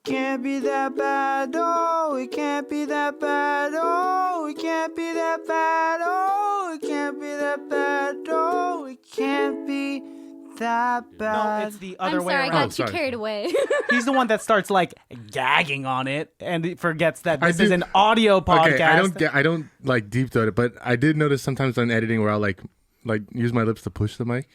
can't be that bad. Oh, it can't be that bad. Oh, it can't be that bad. Oh, it can't be that bad. Oh, it can't be that bad. No, it's the other way I'm sorry, around. I got too carried away. He's the one that starts like gagging on it and he forgets that this is an audio podcast. Okay, I don't like deep throat it, but I did notice sometimes on editing where I'll like use my lips to push the mic.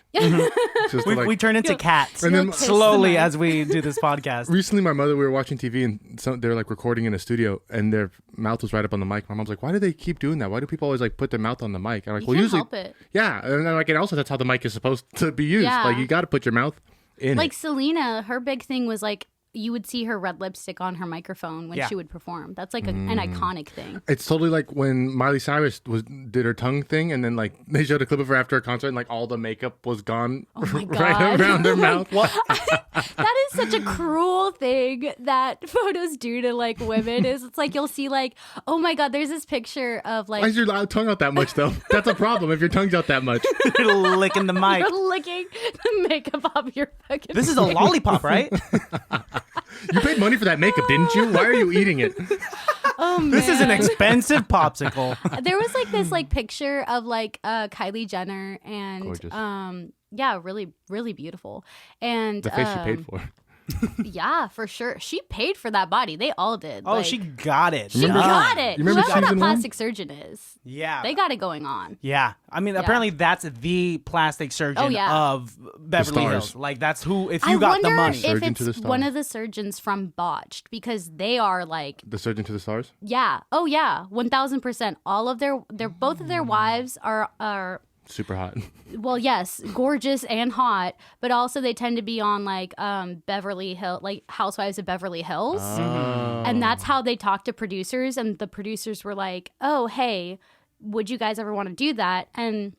Just to, we turn into cats and then slowly as we do this podcast. Recently, my mother, we were watching TV and they were like recording in a studio and their mouth was right up on the mic. My mom's like, why do they keep doing that? Why do people always like put their mouth on the mic? I'm like, You can't help it. Yeah. And then, like, and also that's how the mic is supposed to be used. Yeah. Like, you got to put your mouth in Like it. Selena, her big thing was like, you would see her red lipstick on her microphone when she would perform. That's like an iconic thing. It's totally like when Miley Cyrus did her tongue thing, and then like they showed a clip of her after a concert, and like all the makeup was gone right around her mouth. That is such a cruel thing that photos do to like women. It's like you'll see like, oh my God, there's this picture of like. Why is your tongue out that much though? That's a problem if your tongue's out that much. You're licking the mic. You're licking the makeup off your fucking. This is a lollipop, right? You paid money for that makeup, didn't you? Why are you eating it? Oh, man. This is an expensive popsicle. There was like this like picture of like Kylie Jenner and Gorgeous. Yeah, really, really beautiful. And The face she paid for. Yeah, for sure. She paid for that body. They all did. Oh, like, she got it. She got it. You remember Whoever that season one? plastic surgeon is. Yeah. They got it going on. Yeah. I mean, apparently that's the plastic surgeon of Beverly Hills. Like, that's who, if you got the money. I Surgeon wonder to the if it's stars. one of the surgeons from Botched, because they are like, The Surgeon to the Stars? yeah. Oh, yeah. 1,000%. All of both of their wives are Super hot. well, yes, gorgeous and hot, but also they tend to be on like Beverly Hills, like Housewives of Beverly Hills. And that's how they talk to producers. And the producers were like, oh, hey, would you guys ever want to do that? And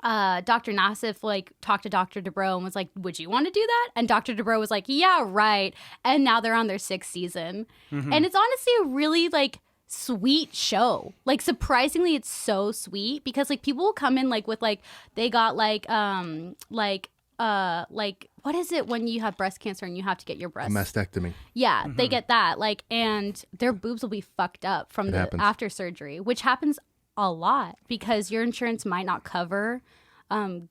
Dr. Nassif like talked to Dr. Dubrow and was like, would you want to do that? And Dr. Dubrow was like, yeah, right. And now they're on their 6th season. And it's honestly a really like sweet show. Like, surprisingly, it's so sweet because like people will come in like with like they got like what is it when you have breast cancer and you have to get your breast? A mastectomy. Yeah, they get that. Like, and their boobs will be fucked up from after surgery, which happens a lot because your insurance might not cover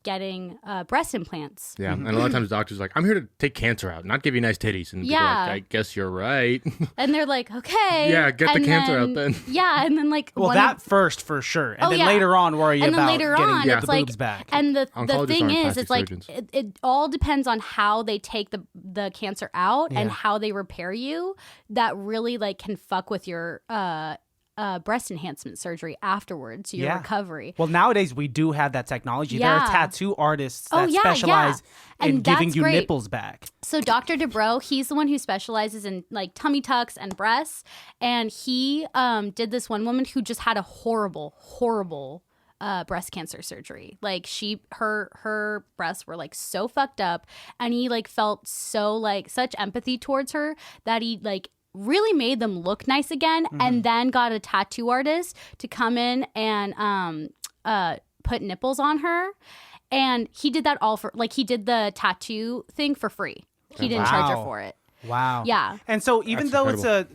getting breast implants. Yeah, and a lot of times doctors are like, I'm here to take cancer out, not give you nice titties. And people are like, I guess you're right. And they're like, okay. Yeah, get the cancer out then. Yeah, and then like Well, that first for sure. And then yeah. later on worry and about then later getting on, the it's like, boobs back. And the Oncologists thing aren't is, it's like plastic it all depends on how they take the cancer out and how they repair you. That really like can fuck with your breast enhancement surgery afterwards, your recovery. Well, nowadays we do have that technology. There are tattoo artists that yeah, specialize in and giving that's you great. nipples back. So Dr. Dubrow, he's the one who specializes in like tummy tucks and breasts, and he did this one woman who just had a horrible breast cancer surgery. Like her breasts were like so fucked up, and he like felt so like such empathy towards her that he like really made them look nice again, and then got a tattoo artist to come in and put nipples on her. And he did that all for like he did the tattoo thing for free. He didn't charge her for it. Wow. Yeah. And so even though it's a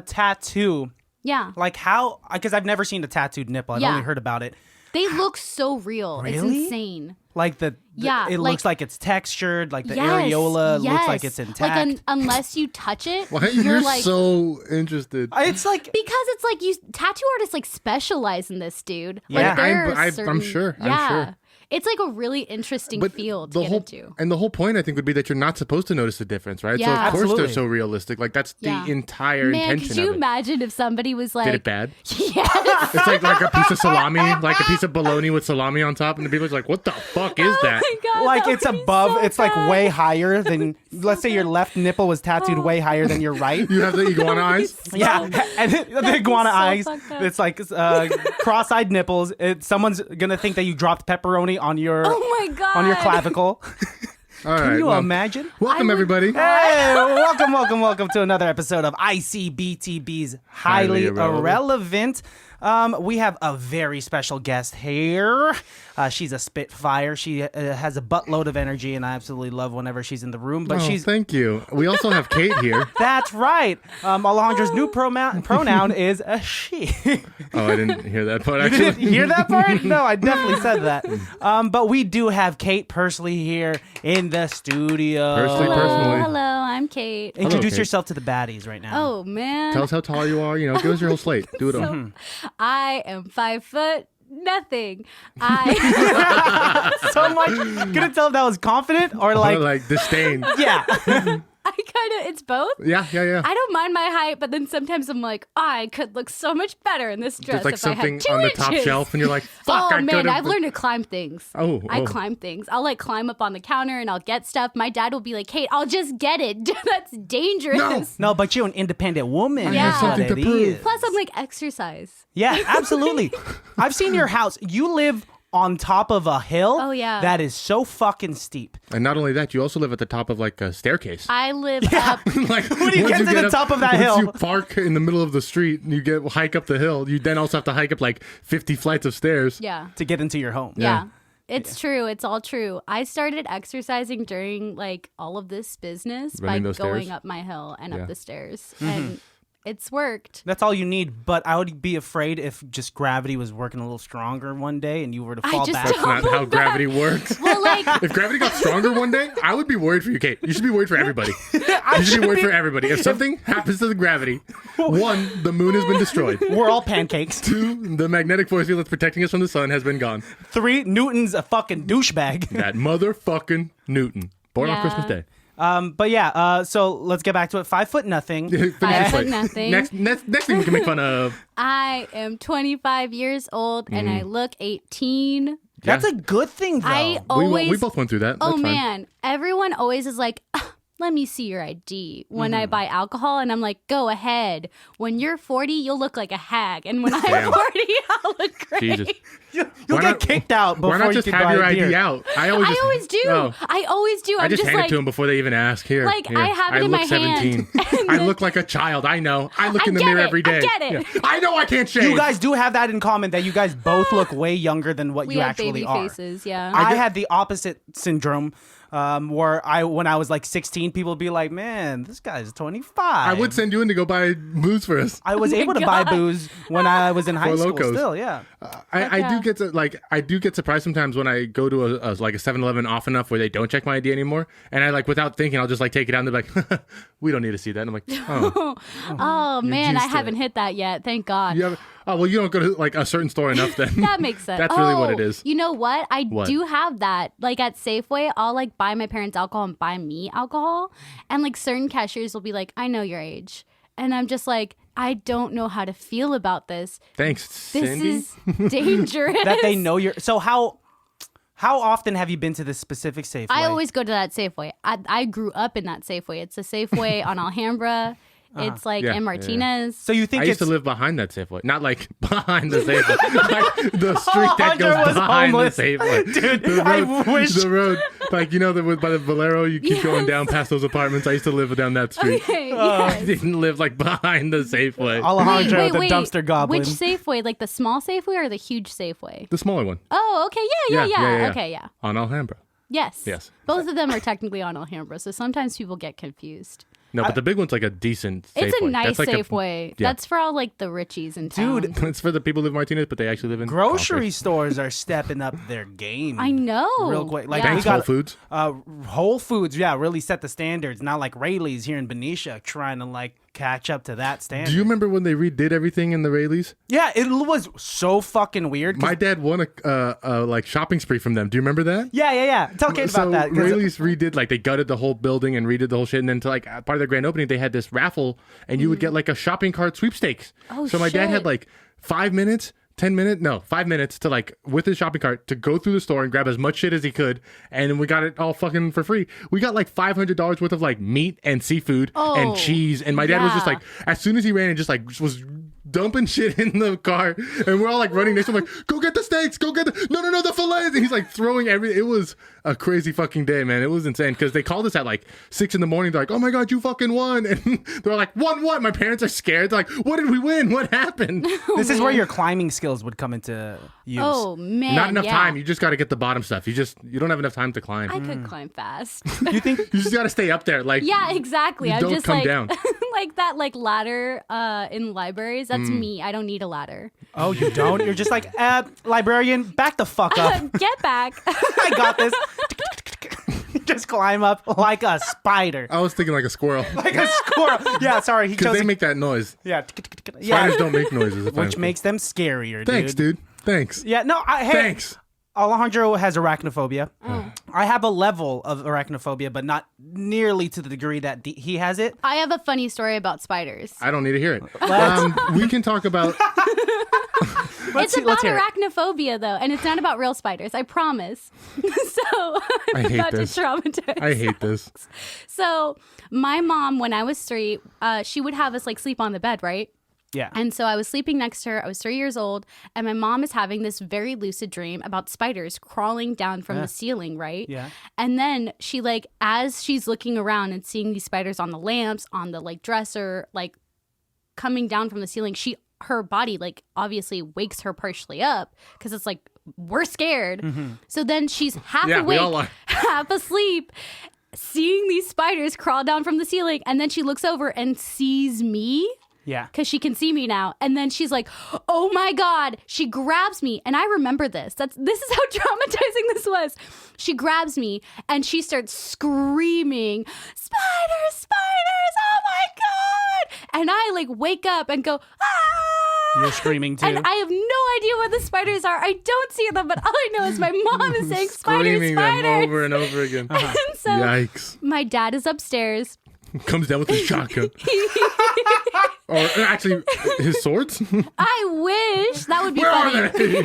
tattoo, like how, because I've never seen a tattooed nipple. I've only heard about it. They look so real. Really? It's insane. Like it like, looks like it's textured, like the areola looks like it's intact. Like unless you touch it, Why you're like so interested? It's like because it's like tattoo artists like specialize in this, dude. Yeah, like, I'm sure. Yeah. I'm sure. It's like a really interesting field to get into. And the whole point, I think, would be that you're not supposed to notice the difference, right? Yeah. So, of course, Absolutely. they're so realistic. Like, that's the entire Man, intention could you of it. imagine if somebody was like... Did it bad? Yes. It's like a piece of salami, like a piece of bologna with salami on top, and the people's like, what the fuck is that? Oh my God, like that it's would be above, so it's like bad. way higher than, let's say your left nipple was tattooed way higher than your right. You have the iguana eyes? Yeah, and the iguana so eyes. fucked up. It's like cross-eyed nipples. Someone's gonna think that you dropped pepperoni on your Oh my God. on your clavicle. All Can right, you well, imagine? Welcome, everybody. Hey, welcome to another episode of ICBTB's Highly Highly Irrelevant. We have a very special guest here. She's a spitfire. She has a buttload of energy, and I absolutely love whenever she's in the room. But thank you. We also have Kate here. That's right. Alejandro's new pronoun is a she. Oh, I didn't hear that part. Actually, you didn't hear that part? No, I definitely said that. But we do have Kate Pursley here in the studio. Pursley, personally. Hello, I'm Kate. Introduce yourself to the baddies right now. Oh man. Tell us how tall you are. Give us your whole slate. Do it all. I am 5 foot. Nothing. So much. Couldn't tell if that was confident or like disdain. Yeah. I kind of, it's both. Yeah. I don't mind my height, but then sometimes I'm like, I could look so much better in this dress There's like if I something had 2 on the inches. top shelf, and you're like, fuck, Oh I man, could've- I've learned to climb things. I Oh. climb things. I'll like climb up on the counter and I'll get stuff. My dad will be like, Kate, I'll just get it. That's dangerous. No, but you're an independent woman. Yeah. That's what Something to it prove. is. Plus, I'm like exercise. Yeah, absolutely. I've seen your house. You live on top of a hill. Oh, yeah. That is so fucking steep. And not only that, you also live at the top of like a staircase. I live up. Like When you once get to the top of that hill. once you park in the middle of the street and you hike up the hill, you then also have to hike up like 50 flights of stairs. Yeah. To get into your home. Yeah. It's true. It's all true. I started exercising during like all of this business Running by those going stairs? up my hill and Yeah. up the stairs. And it's worked. That's all you need. But I would be afraid if just gravity was working a little stronger one day and you were to fall just back. don't- That's not how gravity works. Well, like, If gravity got stronger one day, I would be worried for you, Kate. You should be worried for everybody. You should be worried for everybody. If something happens to the gravity, 1, the moon has been destroyed. We're all pancakes. 2, the magnetic force field that's protecting us from the sun has been gone. 3, Newton's a fucking douchebag. That motherfucking Newton. Born on Yeah. Christmas Day. But yeah, so let's get back to it. 5 foot nothing. Finish I this said way. nothing. Next thing we can make fun of. I am 25 years old and I look 18. That's Yeah. a good thing, though. I We always. both went through that. Oh That's fine. man, everyone always is like, let me see your ID when I buy alcohol, and I'm like, go ahead. When you're 40, you'll look like a hag, and when I'm Damn. 40, I'll look great. Jesus. You'll Why get not- kicked out before Why not you just can have buy your a ID beer. out? I always do. Oh. I always do. I I'm just hand like, it to them before they even ask. Here, Like, here. I have it in look my 17. hand. I look like a child. I know. I look I in the get mirror it. every day. I get it. Yeah. I know I can't shave. You guys do have that in common, that you guys both look way younger than what we you have actually baby are. faces. Yeah. I had the opposite syndrome, where when I was like 16, people would be like, "Man, this guy's 25." I would send you in to go buy booze for us. I was able to buy booze when I was in high For school. Locos. Still, yeah. I do get surprised sometimes when I go to a 7-Eleven often enough where they don't check my ID anymore, and I like without thinking I'll just like take it out and they're like, "We don't need to see that." And I'm like, "Oh, Oh man, I used to haven't hit that yet. Thank God. you have, oh well, you don't go to like a certain store enough then." That makes sense. That's really what it is. You know what? I What? do have that. Like at Safeway, I'll like buy my parents alcohol and buy me alcohol. And like certain cashiers will be like, I know your age. And I'm just like, I don't know how to feel about this. Thanks, This Cindy. is dangerous. That they know you're. So how often have you been to this specific Safeway? I always go to that Safeway. I grew up in that Safeway. It's a Safeway on Alhambra. It's like Yeah, in Martinez. So you think I used it's to live behind that Safeway, not like behind the Safeway, like the street that Alejandro was goes behind homeless. the Safeway. Dude, the road, I wish. the road, like by the Valero, you keep going down past those apartments. I used to live down that street. Okay, I yes. didn't live like behind the Safeway. Alejandro, the dumpster goblin. Which Safeway? Like the small Safeway or the huge Safeway? The smaller one. Oh, okay. Yeah. Yeah. Okay, yeah. On Alhambra. Yes. Yes. Both of them are technically on Alhambra, so sometimes people get confused. No, but the big one's like a decent Safeway. It's a nice That's like Safeway. yeah. That's for all like the richies in town. Dude, It's for the people who live in Martinez, but they actually live in grocery Concord. stores are stepping up their game. I know. Real quick. Like, Yeah. Thanks, we got Whole Foods. Whole Foods, yeah, really set the standards. Not like Rayleigh's here in Benicia trying to like catch up to that standard. Do you remember when they redid everything in the Rayleighs? Yeah, it was so fucking weird. 'cause- My dad won a like shopping spree from them. Do you remember that? yeah. Tell Kate about that. 'cause- Rayleigh's redid, like, they gutted the whole building and redid the whole shit. And then to like part of their grand opening, they had this raffle, and you would get like a shopping cart sweepstakes. Oh, so my dad had shit. like 5 minutes. 5 minutes to like with his shopping cart to go through the store and grab as much shit as he could, and we got it all fucking for free. We got like $500 worth of like meat and seafood and cheese, and my dad was just yeah. like, as soon as he ran and just like was dumping shit in the car, and we're all like running next to him, like, go get the steaks, go get the no, the fillets. And he's like throwing everything. It was a crazy fucking day, man. It was insane because they called us at like 6 a.m. They're like, oh my God, you fucking won. And they're like, won what? My parents are scared. They're like, what did we win? What happened? This is where your climbing skills would come into use. Oh man, Not enough time. You just got to get the bottom stuff. You don't have enough time to climb. I could climb fast. You think? You just got to stay up there. Like, Yeah, exactly. You I'm don't just come like down. like that like ladder in libraries. That's me. I don't need a ladder. Oh, you don't? You're just like, librarian, back the fuck up. Get back. I got this. Just climb up like a spider. I was thinking like a squirrel. Like a squirrel. Yeah, sorry. He Because chose they make that noise. Yeah. Spiders don't make noises. Which makes them scarier, Thanks, dude. Thanks. Yeah, no, hey, Thanks. Alejandro has arachnophobia. I have a level of arachnophobia, but not nearly to the degree that he has it. I have a funny story about spiders. I don't need to hear it. We can talk about... It's about hear it. arachnophobia, though, and it's not about real spiders. I promise. So I'm hate about this. to traumatize. I hate this. So my mom, when I was 3, she would have us like sleep on the bed, right? Yeah. And so I was sleeping next to her. I was 3 years old, and my mom is having this very lucid dream about spiders crawling down from the ceiling, right? Yeah. And then she like, as she's looking around and seeing these spiders on the lamps, on the like dresser, like coming down from the ceiling, her body like obviously wakes her partially up because it's like we're scared. So then she's half Yeah, we awake, all are. half asleep, seeing these spiders crawl down from the ceiling, and then she looks over and sees me. Yeah. Because she can see me now. And then she's like, oh my God. She grabs me. And I remember this. This is how traumatizing this was. She grabs me and she starts screaming, spiders, spiders, oh my God. And I like wake up and go, ah. You're screaming too. And I have no idea where the spiders are. I don't see them, but all I know is my mom is saying spiders, Screaming spiders. them over and over again. And so Yikes. my dad is upstairs. Comes down with his shotgun. Or actually, his swords? I wish. That would be Where funny. are they?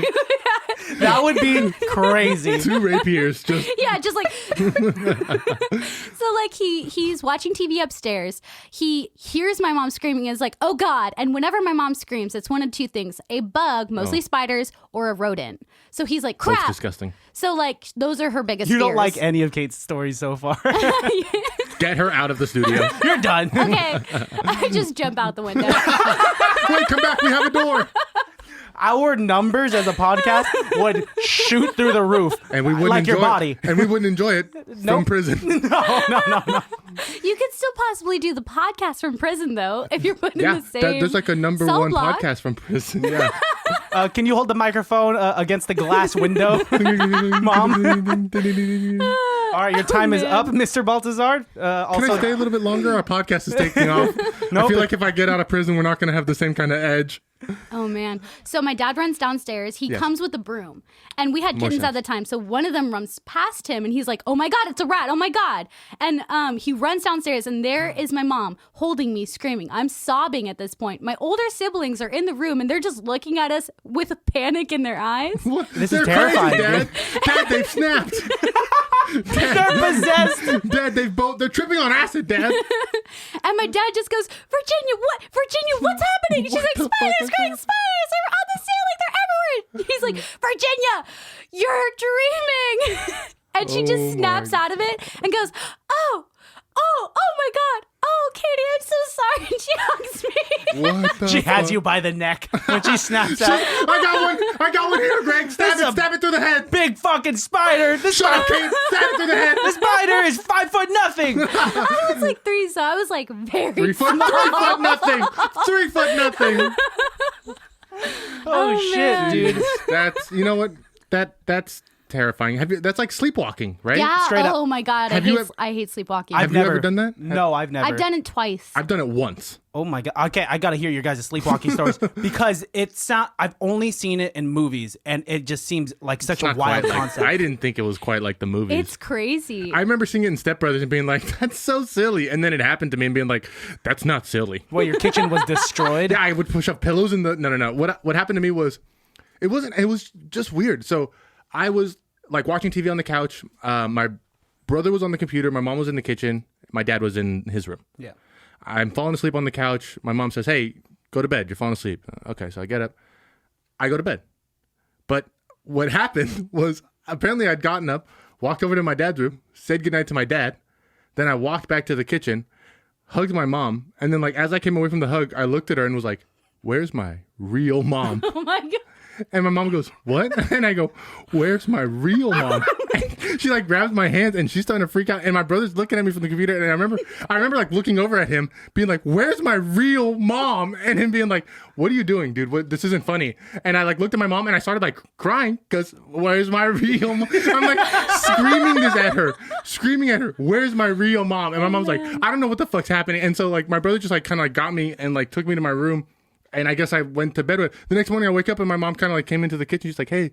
That would be crazy. 2 rapiers. Just Yeah, just like so like he's watching TV upstairs. He hears my mom screaming and is like, oh God. And whenever my mom screams, it's one of 2 things. A bug, mostly spiders, or a rodent. So he's like, crap. That's disgusting. So like those are her biggest You don't fears. like any of Kate's stories so far. Get her out of the studio. You're done. Okay. I just jump out the window. Wait, come back. We have a door. Our numbers as a podcast would shoot through the roof. And we wouldn't like enjoy your body. And we wouldn't enjoy it from prison. No. You could still possibly do the podcast from prison though, if you're put in Yeah, the same there's like a number cell 1 block. podcast from prison. Yeah. Can you hold the microphone against the glass window, Mom? All right, your time is man. up, Mr. Baltazar. Can I stay a little bit longer? Our podcast is taking off. No, I feel but- like if I get out of prison, we're not going to have the same kind of edge. Oh man. So my dad runs downstairs. He comes with a broom. And we had kittens at the time. So one of them runs past him and he's like, oh my God, it's a rat. Oh my God. And he runs downstairs and there is my mom holding me, screaming. I'm sobbing at this point. My older siblings are in the room and they're just looking at us with panic in their eyes. What? This They're is terrifying, crazy, Dad. Dad, they've snapped. They're possessed. Dad, they're tripping on acid, Dad. And my dad just goes, Virginia, what? Virginia, what's happening? And she's What like, the fuck spiders, is crying that? spiders. They're on the ceiling. They're everywhere. He's like, Virginia, you're dreaming. And she Oh just snaps my out of it and goes, oh my God. Oh, Katie, I'm so sorry. And she hugs me. What the She has fuck? you by the neck when she snaps out. I got one here, Greg. Stab it through the head. Big fucking spider. The Shut up, spider, Kate. Stab it through the head. the spider is 5'0". I was like 3, so I was like very 3 foot, small. 3 foot nothing. 3 foot nothing. Oh, shit, man. dude. That's, you know what? That's terrifying. That's like sleepwalking, right? Yeah. Straight up. Oh my God. Have you I hate sleepwalking. Have you ever done that? No, I've never. I've done it twice. I've done it once. Oh my God. Okay, I gotta hear your guys' sleepwalking stories because I've only seen it in movies and it just seems like such a Not wild quite like- concept. I didn't think it was quite like the movies. It's crazy. I remember seeing it in Step Brothers and being like, that's so silly. And then it happened to me and being like, that's not silly. Well, your kitchen was destroyed. Yeah, I would push up pillows in the... No. What happened to me was... It was just weird. So I was like watching TV on the couch. My brother was on the computer. My mom was in the kitchen. My dad was in his room. Yeah. I'm falling asleep on the couch. My mom says, hey, go to bed. You're falling asleep. Okay, so I get up. I go to bed. But what happened was apparently I'd gotten up, walked over to my dad's room, said goodnight to my dad. Then I walked back to the kitchen, hugged my mom. And then like as I came away from the hug, I looked at her and was like, where's my real mom? Oh my God. And my mom goes, what? And I go, where's my real mom? And she like grabs my hands and she's starting to freak out. And my brother's looking at me from the computer. And I remember like looking over at him being like, where's my real mom? And him being like, what are you doing, dude? This isn't funny. And I like looked at my mom and I started like crying because where's my real mom? I'm like screaming at her, where's my real mom? And my mom's like, I don't know what the fuck's happening. And so like my brother just like kind of like got me and like took me to my room. And I guess I went to bed with it. The next morning I wake up and my mom kind of like came into the kitchen. She's like, hey,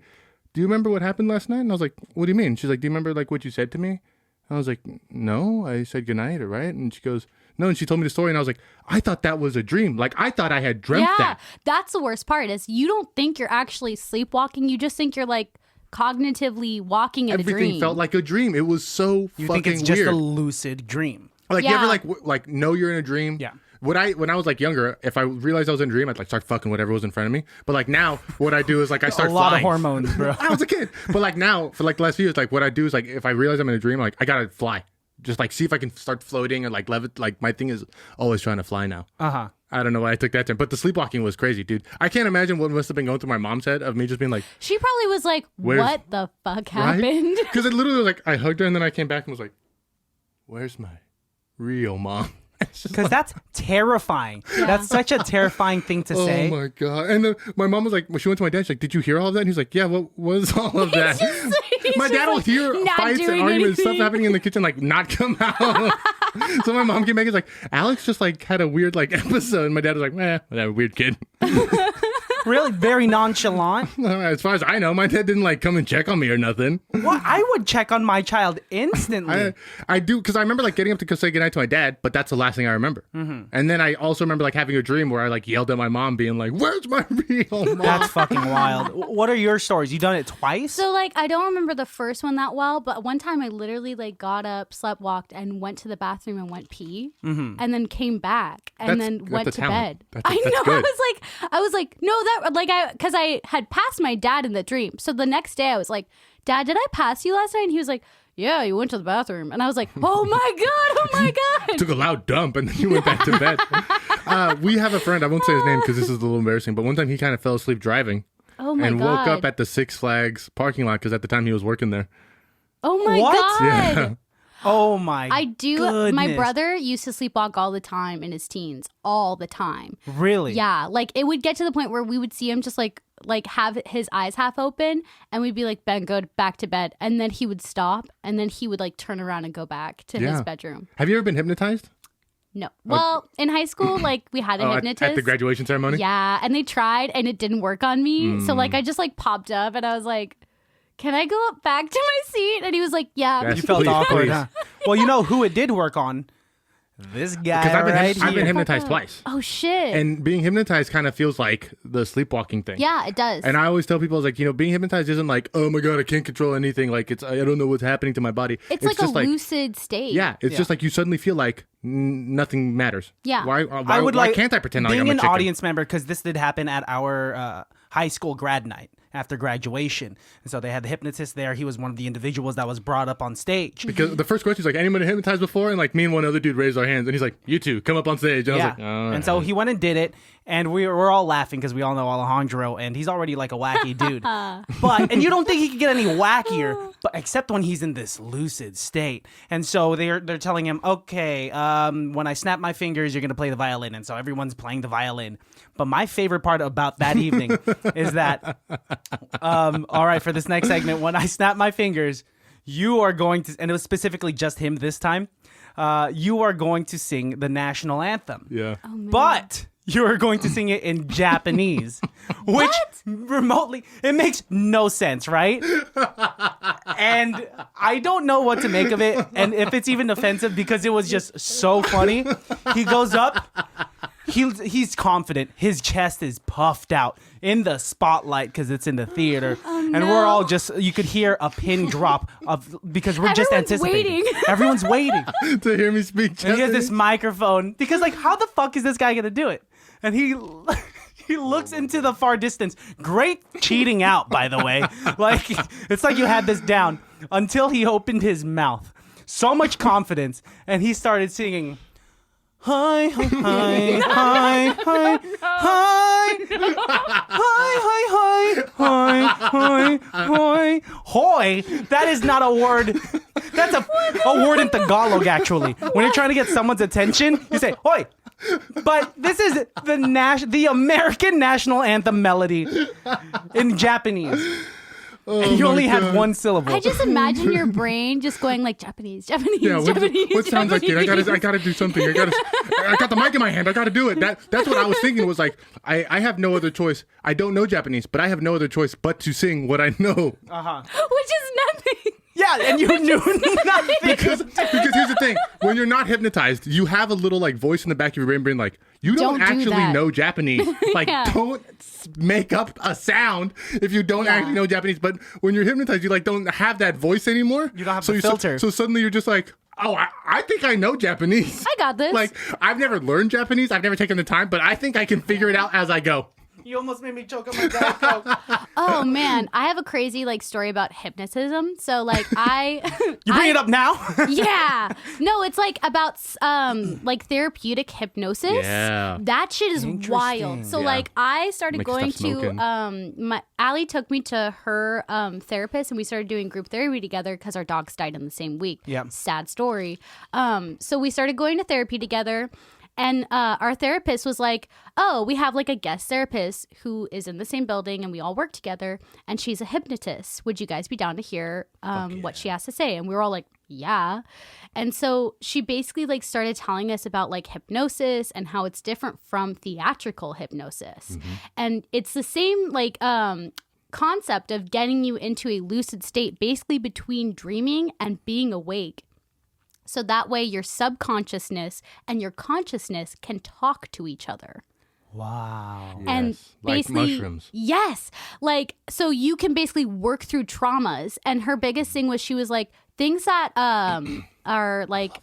do you remember what happened last night? And I was like, what do you mean? She's like, do you remember like what you said to me? And I was like, no, I said goodnight, right? And she goes, no. And she told me the story. And I was like, I thought that was a dream. Like I thought I had dreamt that. That's the worst part is you don't think you're actually sleepwalking. You just think you're like cognitively walking in a dream. Everything felt like a dream. It was so You fucking think it's just weird. a lucid dream. Like you ever like know you're in a dream? Yeah. When I was like younger, if I realized I was in a dream, I'd like start fucking whatever was in front of me. But like now, what I do is like I start A lot flying. of hormones, bro. I was a kid, but like now for like the last few years, like what I do is like if I realize I'm in a dream, like I gotta fly, just like see if I can start floating or like levitate. Like my thing is always trying to fly now. I don't know why I took that turn, but the sleepwalking was crazy, dude. I can't imagine what must have been going through my mom's head of me just being like, She probably was like, what the fuck happened? Because it literally was like I hugged her and then I came back and was like, where's my real mom? Because that's terrifying. That's such a terrifying thing to say. Oh my God. And then my mom was like, when she went to my dad, she's like, did you hear all of that? And he's like, yeah, what was all of that? My dad will hear fights and arguments, stuff happening in the kitchen, like not come out. So my mom came back and was like, Alex just like had a weird like episode. And my dad was like, whatever, weird kid. Really? Very nonchalant? As far as I know, my dad didn't like come and check on me or nothing. Well, I would check on my child instantly. I do, because I remember like getting up to go say goodnight to my dad, but that's the last thing I remember. And then I also remember like having a dream where I like yelled at my mom being like, where's my real mom? That's fucking wild. What are your stories? You done it twice? So like I don't remember the first one that well, but one time I literally like got up, slept, walked, and went to the bathroom and went pee, and then came back and then went to bed. I know. Good. I was like, no, that like because I had passed my dad in the dream. So the next day I was like, Dad, did I pass you last night? And he was like, yeah, you went to the bathroom. And I was like, oh my God. Took a loud dump and then you went back to bed. We have a friend, I won't say his name because this is a little embarrassing, but one time he kind of fell asleep driving. Oh my and God. woke up at the Six Flags parking lot because at the time he was working there. Oh my What? God. Yeah. Oh my I do. goodness. My brother used to sleepwalk all the time in his teens, all the time. Really? Yeah, like it would get to the point where we would see him just like have his eyes half open, and we'd be like, Ben, go back to bed, and then he would stop, and then he would like turn around and go back to his bedroom. Have you ever been hypnotized? No. Well, in high school, like we had a hypnotist at the graduation ceremony? Yeah, and they tried, and it didn't work on me. So like I just like popped up, and I was like, can I go up back to my seat? And he was like, yeah. Yes, You felt please, awkward, please. huh? Well, you know who it did work on? This guy Because right I've been here. hypnotized twice. Oh shit. And being hypnotized kind of feels like the sleepwalking thing. Yeah, it does. And I always tell people, I was like, you know, being hypnotized isn't like, oh my God, I can't control anything. Like, I don't know what's happening to my body. It's like just a lucid state. Yeah, it's just like you suddenly feel like nothing matters. Yeah. Why can't I pretend like being I'm a an chicken? audience member, because this did happen at our high school grad night after graduation, and so they had the hypnotist there. He was one of the individuals that was brought up on stage. Because the first question is like, anybody hypnotized before? And like me and one other dude raised our hands, and he's like, you two, come up on stage. And I was like, oh. And so he went and did it, and we're all laughing because we all know Alejandro, and he's already like a wacky dude. And you don't think he could get any wackier, but except when he's in this lucid state. And so they're telling him, okay, when I snap my fingers, you're gonna play the violin, and so everyone's playing the violin. But my favorite part about that evening is that, all right, for this next segment, when I snap my fingers, you are going to, and it was specifically just him this time, you are going to sing the National Anthem. Yeah. But you are going to sing it in Japanese, which remotely, it makes no sense, right? And I don't know what to make of it, and if it's even offensive, because it was just so funny. He goes up. He's confident. His chest is puffed out in the spotlight because it's in the theater. And we're all just, you could hear a pin drop because we're just anticipating. Everyone's waiting To hear me speak And he has Japanese. this microphone because like, how the fuck is this guy going to do it? and he looks into the far distance. Great cheating out, by the way. Like, it's like you had this down until he opened his mouth. So much confidence, and he started singing. Hi, hi, hi, hi, hi, hi, hi, hi, hi, hi, hoy. That is not a word. That's a word in Tagalog, actually. When you're trying to get someone's attention, you say hoy. But this is the American National Anthem melody in Japanese. And you only had one syllable. I just imagine your brain just going like Japanese, Japanese. What sounds like it? I gotta do something. I got the mic in my hand. I gotta do it. That's what I was thinking. Was like I have no other choice. I don't know Japanese, but I have no other choice but to sing what I know. Which is nothing. Yeah, and you knew nothing. Because here's the thing: when you're not hypnotized, you have a little like voice in the back of your brain being like, you don't Don't do actually that. know Japanese. Like, Yeah. don't make up a sound if you don't actually know Japanese. But when you're hypnotized, you like don't have that voice anymore. You don't have so the filter. So suddenly you're just like, oh, I think I know Japanese. I got this. Like, I've never learned Japanese. I've never taken the time, but I think I can figure it out as I go. You almost made me choke on my Diet Coke. Oh man, I have a crazy like story about hypnotism. So like You bring it up now? yeah. No, it's like about like therapeutic hypnosis. Yeah. That shit is wild. So Yeah. like I started Make going stuff to smoking. Allie took me to her therapist and we started doing group therapy together because our dogs died in the same week. Yep. Sad story. So we started going to therapy together. And our therapist was like, oh, we have like a guest therapist who is in the same building and we all work together. And she's a hypnotist. Would you guys be down to hear what she has to say? And we were all like, yeah. And so she basically like started telling us about like hypnosis and how it's different from theatrical hypnosis. And it's the same like concept of getting you into a lucid state basically between dreaming and being awake. So that way your subconsciousness and your consciousness can talk to each other. Wow. And Yes, like basically, mushrooms. yes, like, so you can basically work through traumas. And her biggest thing was she was like, things that are like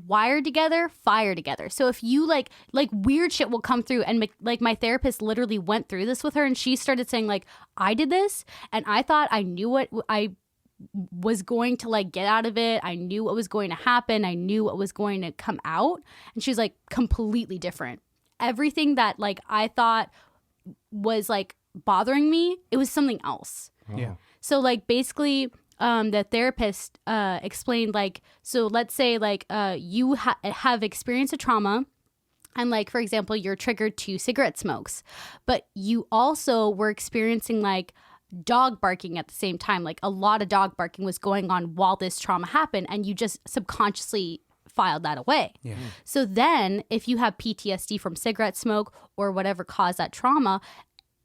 wired together, fire together. So if you like weird shit will come through. And like my therapist literally went through this with her and she started saying like, I did this and I thought I knew what I was going to like get out of it. I knew what was going to happen. I knew what was going to come out. And she was like completely different. Everything that like I thought was like bothering me, it was something else. Yeah. So like basically the therapist explained like, so let's say like you have experienced a trauma. And like, for example, you're triggered to cigarette smokes, but you also were experiencing like dog barking at the same time. Like a lot of dog barking was going on while this trauma happened and you just subconsciously filed that away. Yeah. So then if you have PTSD from cigarette smoke or whatever caused that trauma,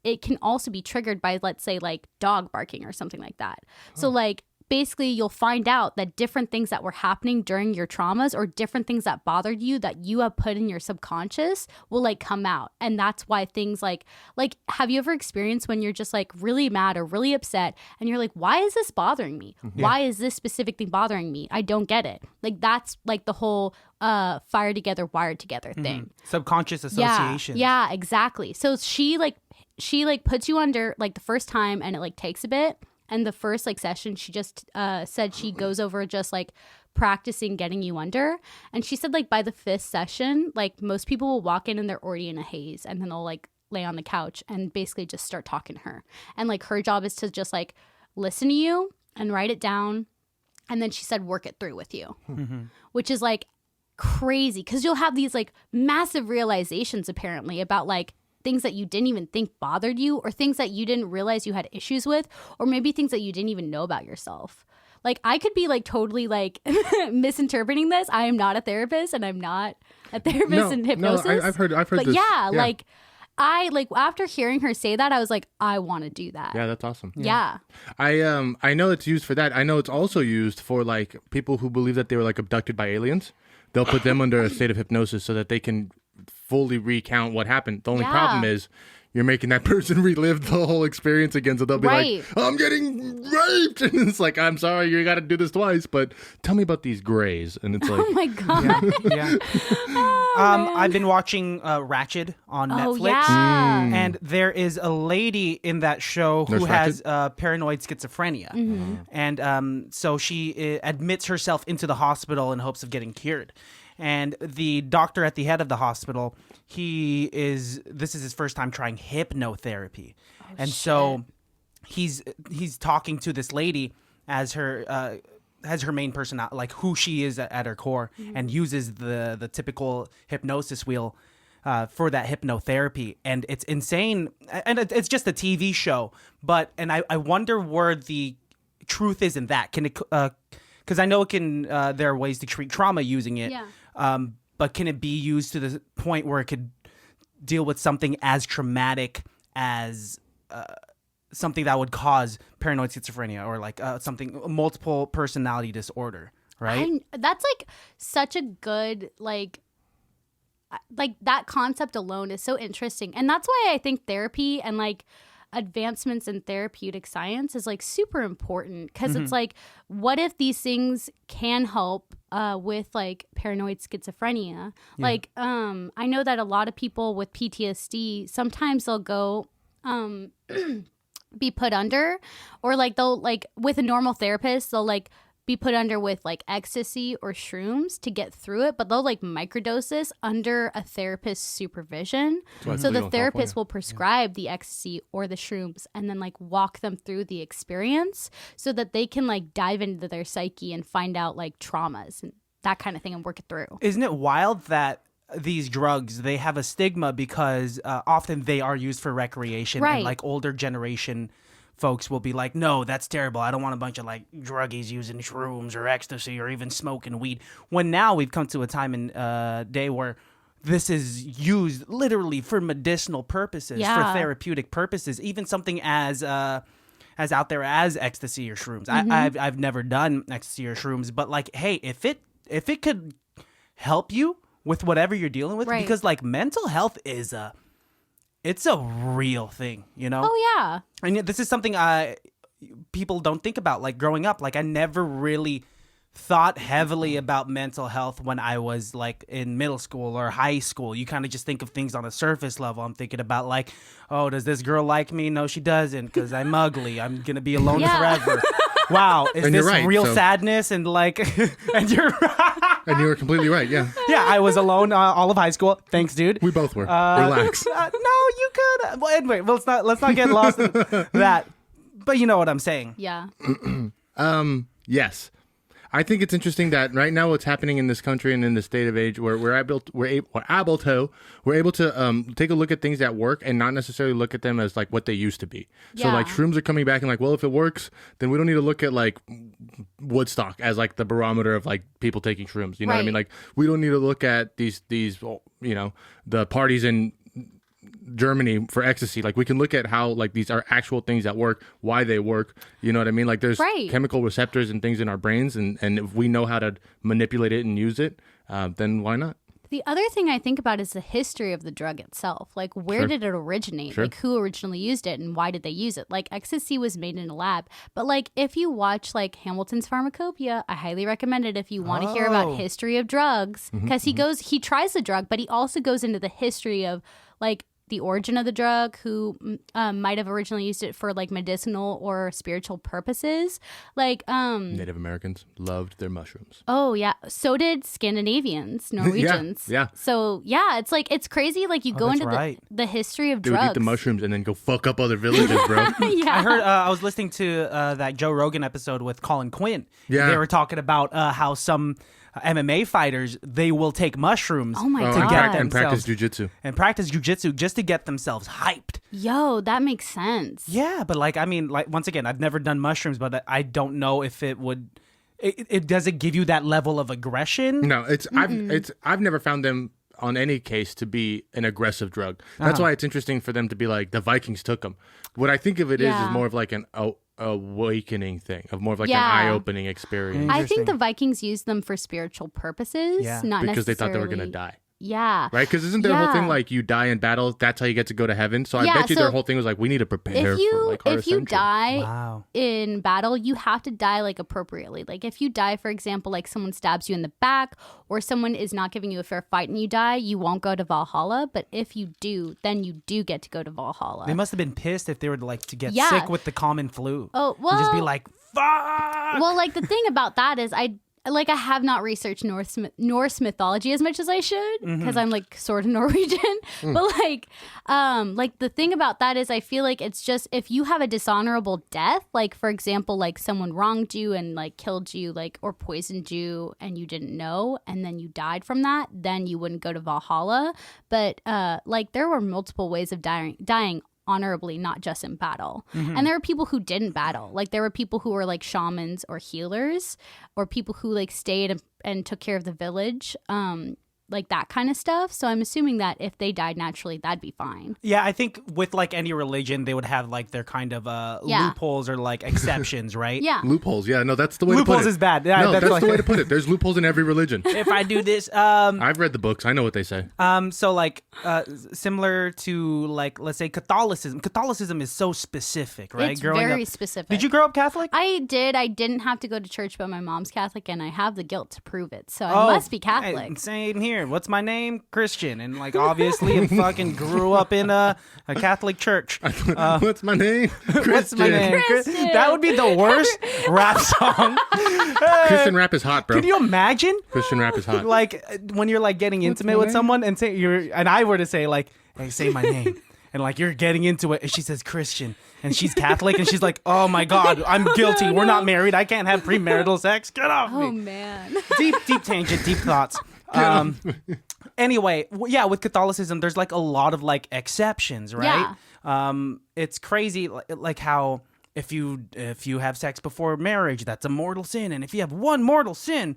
it can also be triggered by, let's say, like dog barking or something like that. So like basically you'll find out that different things that were happening during your traumas or different things that bothered you that you have put in your subconscious will like come out. And that's why things like have you ever experienced when you're just like really mad or really upset and you're like, why is this bothering me? Why is this specific thing bothering me? I don't get it. Like that's like the whole fire together, wired together thing. Subconscious association. Yeah, exactly. So she puts you under like the first time and it like takes a bit. And the first like session, she just said she goes over just like practicing getting you under. And she said like by the 5th session, like most people will walk in and they're already in a haze and then they'll like lay on the couch and basically just start talking to her. And like her job is to just like listen to you and write it down. And then she said work it through with you, which is like crazy because you'll have these like massive realizations apparently about like things that you didn't even think bothered you or things that you didn't realize you had issues with or maybe things that you didn't even know about yourself. Like I could be like totally like misinterpreting this. I am not a therapist and I'm not a therapist in hypnosis. No, I've heard but this. yeah, like I like after hearing her say that, I was like, I want to do that. Yeah, that's awesome. Yeah. I know it's used for that. I know it's also used for like people who believe that they were like abducted by aliens. They'll put them under a state of hypnosis so that they can fully recount what happened. The only problem is you're making that person relive the whole experience again. So they'll be like, I'm getting raped. And it's like, I'm sorry, you got to do this twice, but tell me about these grays. And it's like, oh my God. Yeah. I've been watching Ratched on Netflix. Yeah. And there is a lady in that show who has paranoid schizophrenia. And so she admits herself into the hospital in hopes of getting cured. And the doctor at the head of the hospital, this is his first time trying hypnotherapy. So he's talking to this lady as her main personality, like who she is at her core, and uses the typical hypnosis wheel for that hypnotherapy. And it's insane. And it's just a TV show. And I wonder where the truth is in that. Can it, because I know it can, there are ways to treat trauma using it. Yeah. But can it be used to the point where it could deal with something as traumatic as something that would cause paranoid schizophrenia or like something multiple personality disorder, right? That's like such a good like that concept alone is so interesting, and that's why I think therapy and like advancements in therapeutic science is like super important, because it's like, what if these things can help with like paranoid schizophrenia? Like I know that a lot of people with PTSD, sometimes they'll go be put under, or like they'll like with a normal therapist, they'll like be put under with like ecstasy or shrooms to get through it, but they'll like microdose this under a therapist's supervision. So the therapist will prescribe the ecstasy or the shrooms and then like walk them through the experience so that they can like dive into their psyche and find out like traumas and that kind of thing and work it through. Isn't it wild that these drugs, they have a stigma because often they are used for recreation, and like older generation folks will be like, no, that's terrible. I don't want a bunch of like druggies using shrooms or ecstasy or even smoking weed. When now we've come to a time in day where this is used literally for medicinal purposes, for therapeutic purposes, even something as out there as ecstasy or shrooms. I've never done ecstasy or shrooms, but like, hey, if it could help you with whatever you're dealing with, because like mental health is it's a real thing, you know? Oh, yeah. And this is something people don't think about. Like growing up, like I never really thought heavily about mental health when I was like in middle school or high school. You kind of just think of things on a surface level. I'm thinking about like, oh, does this girl like me? No, she doesn't, because I'm ugly. I'm going to be alone forever. Wow, is and this right, real sadness? And like, and you're and you were completely right, yeah. Yeah, I was alone all of high school. Thanks, dude. We both were. Relax. No, you could. Well, anyway, let's not get lost in that. But you know what I'm saying. Yeah. Yes. I think it's interesting that right now what's happening in this country and in the state of age where we're able to take a look at things that work and not necessarily look at them as like what they used to be. So like shrooms are coming back and like, well, if it works, then we don't need to look at like Woodstock as like the barometer of like people taking shrooms. You know what I mean? Like we don't need to look at these you know, the parties in Germany for ecstasy. Like we can look at how like these are actual things that work, why they work. You know what I mean? Like there's chemical receptors and things in our brains, and if we know how to manipulate it and use it, then why not? The other thing I think about is the history of the drug itself. Like, where did it originate? Like, who originally used it and why did they use it? Like, ecstasy was made in a lab. But, like, if you watch, like, Hamilton's Pharmacopoeia, I highly recommend it if you want to hear about history of drugs. Because he tries the drug, but he also goes into the history of, like, the origin of the drug, who might have originally used it for like medicinal or spiritual purposes. Like Native Americans loved their mushrooms. Oh yeah, so did Scandinavians, Norwegians. yeah. So yeah, it's like it's crazy. Like you go into the history of drugs. Eat the mushrooms and then go fuck up other villages, bro. Yeah. I heard. I was listening to that Joe Rogan episode with Colin Quinn. Yeah, they were talking about how some MMA fighters, they will take mushrooms to get and practice jujitsu just to get themselves hyped. Yo, that makes sense. Yeah, but like I mean, like once again, I've never done mushrooms, but I don't know if it would. It does it give you that level of aggression? No, I've never found them on any case to be an aggressive drug. That's why it's interesting for them to be like the Vikings took them. What I think of it is more of like an awakening thing, of more of like an eye-opening experience. I think the Vikings used them for spiritual purposes, not because necessarily they thought they were going to die. Yeah. Right? Because isn't their whole Yeah. thing like you die in battle, that's how you get to go to heaven? So I Yeah, bet you so their whole thing was like, we need to prepare If you for like our if you ascension. die Wow. in battle, you have to die like appropriately. Like if you die, for example, like someone stabs you in the back or someone is not giving you a fair fight and you die, you won't go to Valhalla. But if you do, then you do get to go to Valhalla. They must have been pissed if they were like to get Yeah. sick with the common flu. Oh, And just be well- like, fuck. Well, like the thing about that is I have not researched Norse mythology as much as I should because I'm like sort of Norwegian. But like the thing about that is I feel like it's just if you have a dishonorable death, like for example, like someone wronged you and like killed you, like or poisoned you and you didn't know, and then you died from that, then you wouldn't go to Valhalla. But like there were multiple ways of dying honorably, not just in battle. And there were people who didn't battle. Like there were people who were like shamans or healers or people who like stayed and took care of the village. Like that kind of stuff. So I'm assuming that if they died naturally, that'd be fine. Yeah, I think with like any religion, they would have like their kind of Yeah. loopholes or like exceptions, right? Yeah. Loopholes. Yeah, no, that's the way to Loopholes put it. is bad. Yeah, No, that's like, the way to put it. There's loopholes in every religion. If I do this, I've read the books. I know what they say. so like similar to like let's say Catholicism. Catholicism is so specific, right? It's Growing very up, specific. did you grow up Catholic? I did. I didn't have to go to church, but my mom's Catholic and I have the guilt to prove it. So I must be Catholic. Hey, same here. What's my name? Christian, and like obviously I fucking grew up in a Catholic church. What's my name? What's my name? Christian. That would be the worst rap song. Christian rap is hot, bro. Can you imagine? Christian rap is hot. Like when you're like getting intimate with someone and say and I were to say like, hey, say my name. And like you're getting into it and she says Christian and she's Catholic and she's like, oh my God, I'm guilty. We're not married. I can't have premarital sex. Get off Oh me. man. Deep tangent, deep thoughts. Anyway, yeah, with Catholicism, there's like a lot of like exceptions, right? It's crazy, like how if you have sex before marriage, that's a mortal sin, and if you have one mortal sin,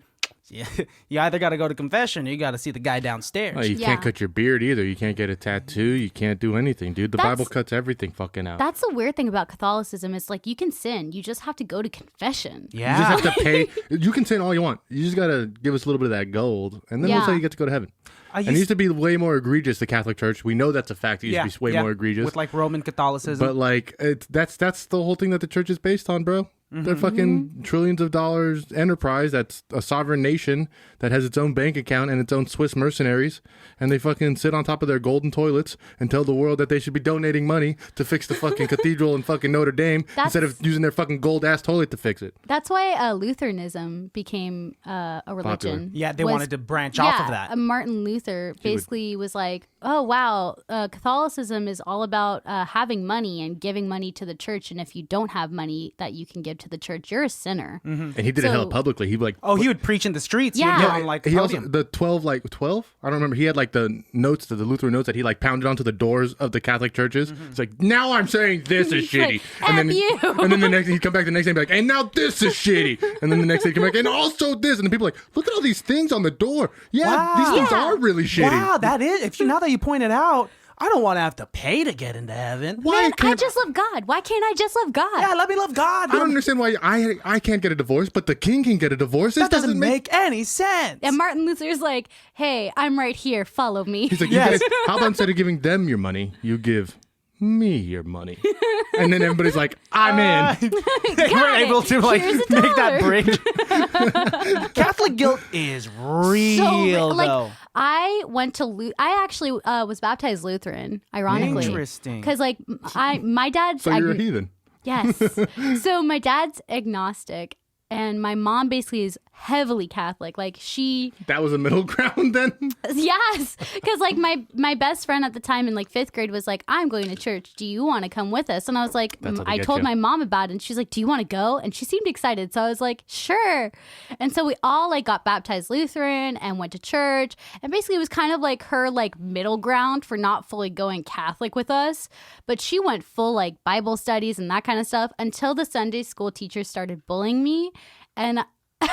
you either got to go to confession or you got to see the guy downstairs. Oh, you Yeah. can't cut your beard either. You can't get a tattoo. You can't do anything, dude. The Bible cuts everything fucking out. That's the weird thing about Catholicism is like you can sin. You just have to go to confession. Yeah, You just have to pay. You can sin all you want. You just got to give us a little bit of that gold, and then Yeah. that's how you get to go to heaven. I It used to be way more egregious, the Catholic Church. We know that's a fact. It used to be way more egregious. with like Roman Catholicism. But like that's the whole thing that the church is based on, bro. They're fucking trillions of dollars enterprise that's a sovereign nation that has its own bank account and its own Swiss mercenaries, and they fucking sit on top of their golden toilets and tell the world that they should be donating money to fix the fucking cathedral in fucking Notre Dame instead of using their fucking gold ass toilet to fix it. That's why Lutheranism became a religion. Popular. yeah, they wanted to branch off of that. Martin Luther basically was like, oh, wow, Catholicism is all about having money and giving money to the church. And if you don't have money that you can give to the church, you're a sinner. And he did it hella publicly. He like Oh, he would preach in the streets. Yeah. He would get on like the he also podium. the 12 I don't remember. He had like the notes, the Lutheran notes that he like pounded onto the doors of the Catholic churches. It's like, now I'm saying this is shitty, like, and then F you. and then the next he'd come back the next day and be like, and now this is shitty, and then the next day he'd come back and also this, and the people are like, look at all these things on the door. Yeah, Wow. these things Yeah. are really shitty. Wow, that is. Now that you point it out, I don't want to have to pay to get into heaven. Why Man, I can't just love God. Why can't I just love God? Yeah, let me love God. I don't understand why I can't get a divorce, but the king can get a divorce. This That doesn't make any sense. And Martin Luther's like, hey, I'm right here. Follow me. He's like, Yes. you guys, how about instead of giving them your money, you give me your money, and then everybody's like, I'm in. We're able to like Here's a make that dollar. bridge. Catholic guilt is real, like, though. I went to I actually was baptized Lutheran, ironically. Interesting. Because like my dad's So you're a heathen. yes. So my dad's agnostic, and my mom basically is heavily Catholic. Like she That was a middle ground then. yes, because like my best friend at the time in like 5th grade was like, I'm going to church. Do you want to come with us? And I was like, That's how they I get told you. my mom about it, and she's like, do you want to go? And she seemed excited, so I was like, sure. And so we all like got baptized Lutheran and went to church, and basically it was kind of like her like middle ground for not fully going Catholic with us, but she went full like Bible studies and that kind of stuff until the Sunday school teacher started bullying me, and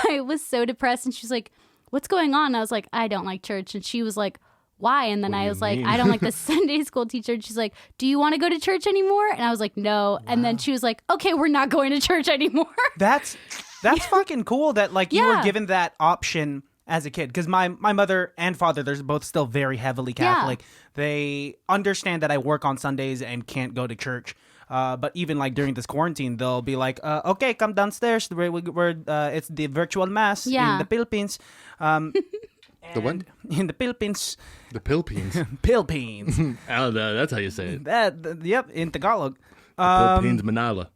I was so depressed, and she's like, what's going on? And I was like, I don't like church. And she was like, why? And then What do I you was like, mean? I don't like the Sunday school teacher. And she's like, do you want to go to church anymore? And I was like, no. And then she was like, okay, we're not going to church anymore. That's fucking cool that like you were Yeah. given that option as a kid, because my mother and father, they're both still very heavily Catholic. They understand that I work on Sundays and can't go to church. But even like during this quarantine, they'll be like, okay, come downstairs. It's the virtual mass in the Philippines. The what? In the Philippines. The Philippines. Philippines. Oh, that's how you say it. Yep, in Tagalog. The Philippines, Manila.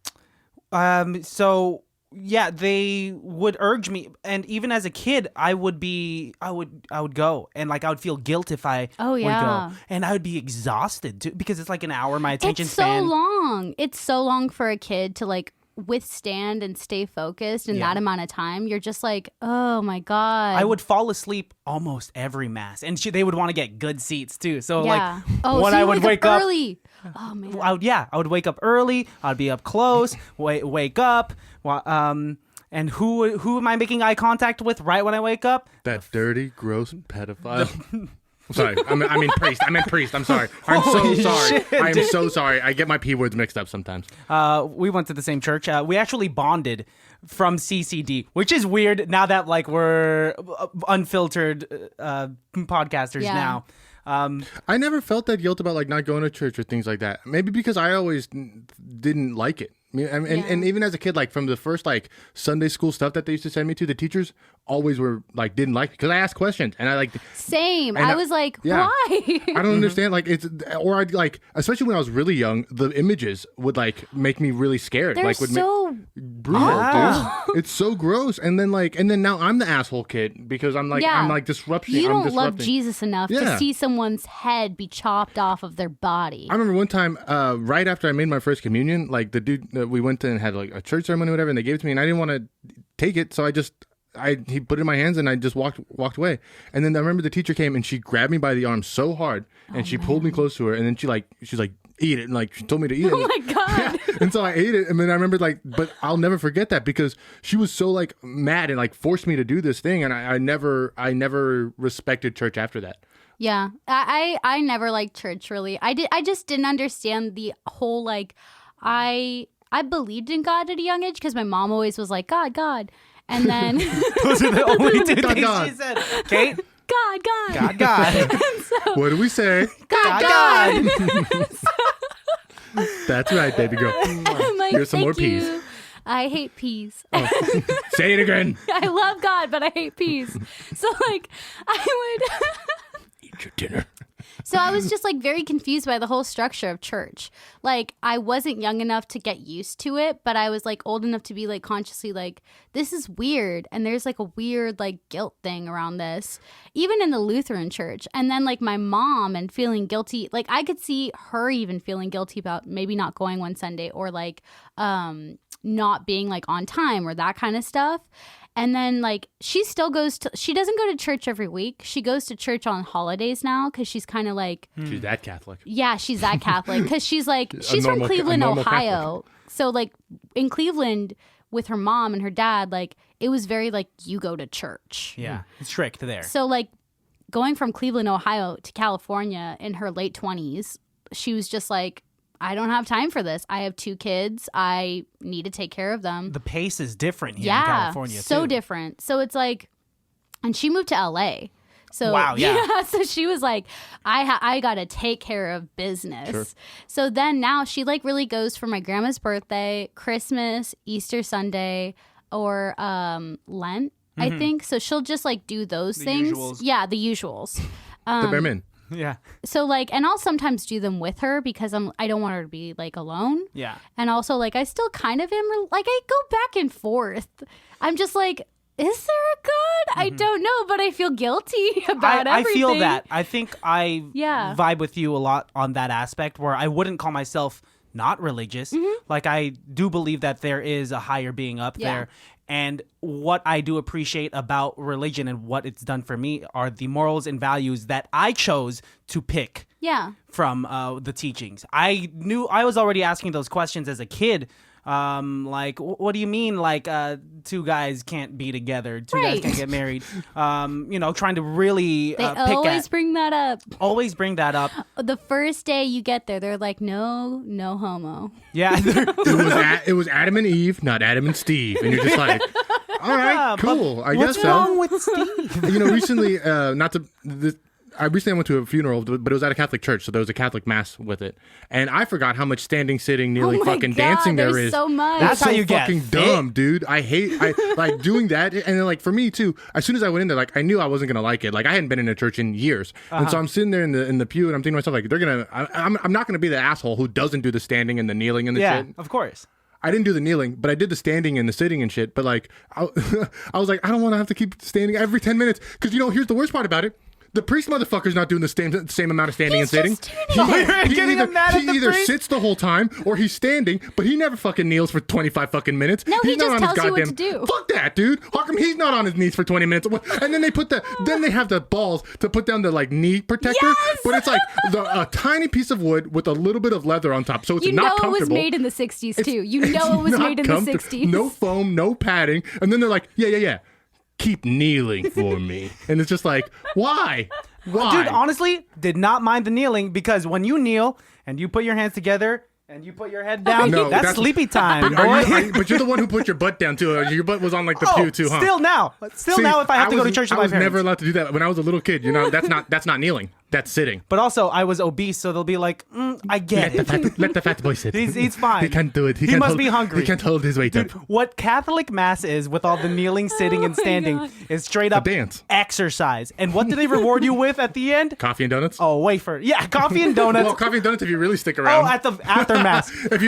So yeah, they would urge me, and even as a kid, I would go, and like I would feel guilt if I would go, and I would be exhausted too because it's like an hour. My attention span. It's so long. It's so long for a kid to like withstand and stay focused in that amount of time. You're just like, oh my god. I would fall asleep almost every mass, and they would want to get good seats too. So like, when I would wake up early. Oh man. I would wake up early. I'd be up close. Wake up. And who am I making eye contact with right when I wake up? That dirty, gross pedophile. Sorry, I mean priest. I meant priest. I'm sorry. I'm so sorry. Shit, I am so sorry. I get my P words mixed up sometimes. We went to the same church. We actually bonded from CCD, which is weird now that like we're unfiltered podcasters now. I never felt that guilt about like not going to church or things like that. Maybe because I always didn't like it. And even as a kid, like from the first like Sunday school stuff that they used to send me to, the teachers always were like didn't like me because I asked questions and I like same. I was like, why? I don't understand. Like I'd like, especially when I was really young, the images would like make me really scared. They're like would so brutal, dude. It's so gross. And then now I'm the asshole kid because I'm like disrupting. You don't love Jesus enough to see someone's head be chopped off of their body. I remember one time, right after I made my first communion, like the dude, we went to and had like a church ceremony or whatever, and they gave it to me, and I didn't want to take it, so he put it in my hands, and I just walked away. And then I remember the teacher came, and she grabbed me by the arm so hard, and she pulled me close to her, and then she's like, eat it, and like she told me to eat it. Oh my god! Yeah. And so I ate it, and then I remember like, but I'll never forget that because she was so like mad and like forced me to do this thing, and I never respected church after that. Yeah, I never liked church really. I just didn't understand the whole like I believed in God at a young age because my mom always was like, God. And then those are the only two things God. she said. Kate? God. So, what do we say? God. That's right, baby girl. Like, here's some more you. peas. I hate peas. Oh. Say it again. I love God, but I hate peas. So like I would eat your dinner. So I was just like very confused by the whole structure of church. Like I wasn't young enough to get used to it, but I was like old enough to be like consciously like, this is weird. And there's like a weird like guilt thing around this, even in the Lutheran church. And then like my mom and feeling guilty, like I could see her even feeling guilty about maybe not going one Sunday or like not being like on time or that kind of stuff. And then, like, she still goes to, she doesn't go to church every week. She goes to church on holidays now because she's kind of like. She's that Catholic. Yeah, she's that Catholic because she's like, she's from Cleveland, Ohio. Catholic. So, like, in Cleveland with her mom and her dad, like, it was very like, you go to church. Yeah, it's strict there. So, like, going from Cleveland, Ohio to California in her late 20s, she was just like, I don't have time for this. I have 2 kids. I need to take care of them. The pace is different here in California, so too. different. So it's like, and she moved to LA. So wow, yeah. So she was like, I got to take care of business. Sure. So then now she like really goes for my grandma's birthday, Christmas, Easter Sunday, or Lent, I think. So she'll just like do those things. Usuals. Yeah, the usuals. The bare min. Yeah. So like, and I'll sometimes do them with her because I don't want her to be like alone. Yeah. And also like, I still kind of am like, I go back and forth. I'm just like, is there a God? I don't know, but I feel guilty about everything. I feel that. I think I Yeah. vibe with you a lot on that aspect where I wouldn't call myself not religious. Like I do believe that there is a higher being up there. And what I do appreciate about religion and what it's done for me are the morals and values that I chose to pick from the teachings. I knew I was already asking those questions as a kid. Like, what do you mean, like, 2 guys can't be together, 2 guys can't get married? You know, trying to really They always bring that up. Always bring that up. The first day you get there, they're like, no homo. Yeah. It was Adam and Eve, not Adam and Steve. And you're just like, All right, cool. I What's guess so. wrong with Steve? You know, recently, I recently went to a funeral, but it was at a Catholic church, so there was a Catholic mass with it. And I forgot how much standing, sitting, kneeling, Oh my fucking God, dancing there there's is. so much. That's how so you get fucking fit. dumb, dude. I like doing that, and then like for me too. As soon as I went in there, like I knew I wasn't gonna like it. Like I hadn't been in a church in years, and so I'm sitting there in the pew, and I'm thinking to myself, like they're gonna. I'm not gonna be the asshole who doesn't do the standing and the kneeling and the Yeah, shit. of course. I didn't do the kneeling, but I did the standing and the sitting and shit. But like, I was like, I don't want to have to keep standing every 10 minutes because here's the worst part about it. The priest motherfucker's not doing the same amount of standing and sitting. He either sits the whole time or he's standing, but he never fucking kneels for 25 fucking minutes. No, he's he not just on his tells you what goddamn. to do. Fuck that, dude. How come he's not on his knees for 20 minutes? And then they have the balls to put down the like knee protector, Yes! but it's like a tiny piece of wood with a little bit of leather on top, so it's You not know it comfortable. was made in the 60s too. You It's know it was not made in the comfortable. 60s. No foam, no padding. And then they're like, yeah. Keep kneeling for me. And it's just like, why? Why? Dude, honestly, did not mind the kneeling because when you kneel and you put your hands together and you put your head down, No, that's that's- sleepy time, boy. But you're the one who put your butt down too. Your butt was on like the pew too, huh? Still now. See, Now if I have to go to church with I my was parents. never allowed to do that when I was a little kid. That's not kneeling. That's sitting. But also, I was obese, so they'll be like, I get it. Let the fat boy sit. He's fine. He can't do it. He can't must hold- be hungry. He can't hold his weight Dude, up. what Catholic Mass is with all the kneeling, sitting, and my standing God. is straight up dance. exercise. And what do they reward you with at the end? Coffee and donuts. Oh, wafer. Yeah, coffee and donuts. Well, coffee and donuts if you really stick around. After Mass. if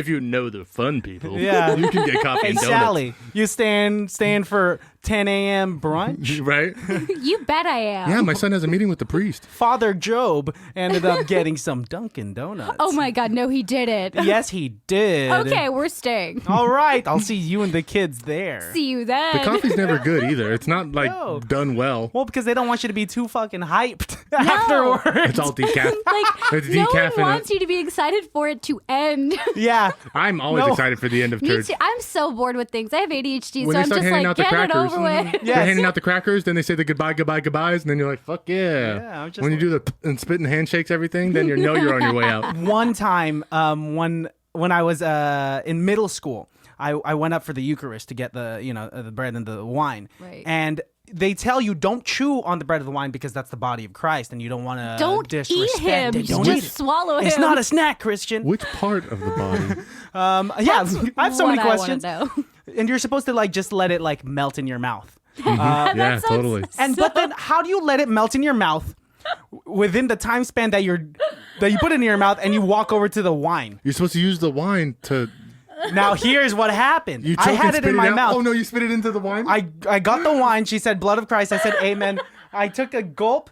you know the fun people. Yeah. You can get coffee Hey, and donuts. Sally, you stand for 10 a.m. brunch? Right? You bet I am. Yeah, my son has a meeting with the priest. Father Job ended up getting some Dunkin' Donuts. Oh my God, no, he didn't. Yes, he did. Okay, we're staying. All right, I'll see you and the kids there. See you then. The coffee's never good either. It's not like No. done well. Well, because they don't want you to be too fucking hyped afterwards. It's all decaf. Like, There's no decaf in one it. wants you to be excited for it to end. Yeah. I'm always No. excited for the end of Me church. too. I'm so bored with things. I have ADHD, When so they I'm start just handing like, out the get it crackers, over with. Yes. They're handing out the crackers, then they say the goodbyes, and then you're like, fuck yeah. Yeah, I'm just when you do the and spit and handshakes everything, then you know you're on your way out. One time, when I was in middle school, I went up for the Eucharist to get the bread and the wine. Right. And they tell you don't chew on the bread or the wine because that's the body of Christ and you don't want to Don't disrespect eat him. it. Don't eat Just it. swallow him. It's not a snack, Christian. Which part of the body? Yeah, I have so many what I wanna questions. know. And you're supposed to like just let it like melt in your mouth. Yeah, sounds totally. But then how do you let it melt in your mouth within the time span that you put it in your mouth and you walk over to the wine? You're supposed to use the wine to. Now here's what happened. You choke I had and it spit in my out? mouth. Oh no, you spit it into the wine. I got the wine. She said, "Blood of Christ." I said, "Amen." I took a gulp,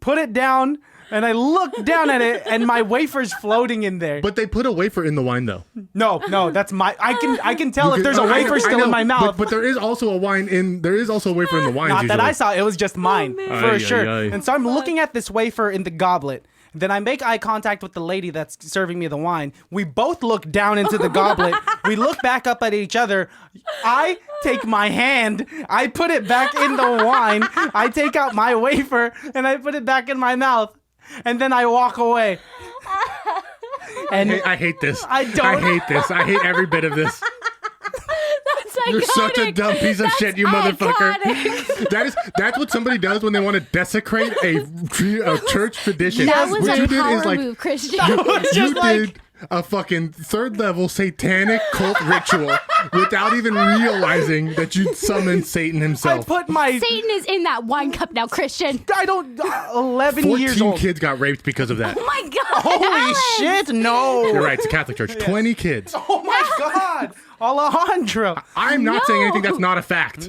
put it down, and I looked down at it, and my wafer's floating in there. But they put a wafer in the wine though. No, that's my. I can tell if there's a I wafer know, still in my mouth. But there is also a wine in. There is also a wafer in the wine. Not that I saw. It was just mine man. for Ay, sure. ay, ay. And so I'm looking at this wafer in the goblet. Then I make eye contact with the lady that's serving me the wine. We both look down into the goblet. We look back up at each other. I take my hand. I put it back in the wine. I take out my wafer and I put it back in my mouth. And then I walk away. And I hate this. I don't- I hate this. I hate every bit of this. That's You're such a iconic. dumb piece of That's shit, you motherfucker. iconic. That's what somebody does when they want to desecrate a church tradition. That was what a you did power is like move, Christian. you just like- did a fucking third level satanic cult ritual without even realizing that you summoned Satan I himself. put my. Satan is in that wine cup now, Christian. I don't. 11 years 14 old. kids got raped because of that. Oh my God. Holy Alan. shit! No. You're right, it's a Catholic church. 20 kids. Oh my God, Alejandro. I'm not saying anything No. that's not a fact.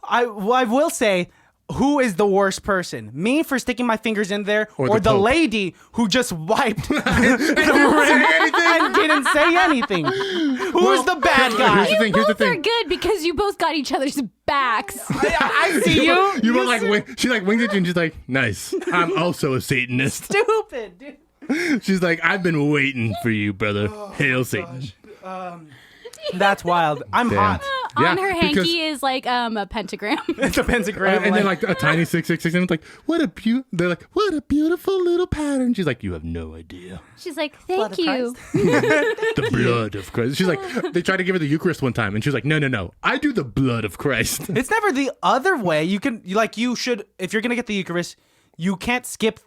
I will say, who is the worst person? Me for sticking my fingers in there, Or or the the Pope? lady who just wiped say anything. and didn't say anything? Who's the bad here's guy? the thing. Here's the Both are thing. good because you both got each other's backs. I see you. You were like, she like wings at you and she's like, nice. I'm also a Satanist. Stupid, dude. She's like, I've been waiting for you, brother. Hail Satan. That's wild. I'm Damn. hot. On her because- hanky is like a pentagram. It's a pentagram. And then like a tiny 666, and it's like, they're like, what a beautiful little pattern. She's like, you have no idea. She's like, thank you. The blood of Christ. She's like, they tried to give her the Eucharist one time, and she was like, no. I do the blood of Christ. It's never the other way. You should, if you're gonna get the Eucharist, you can't skip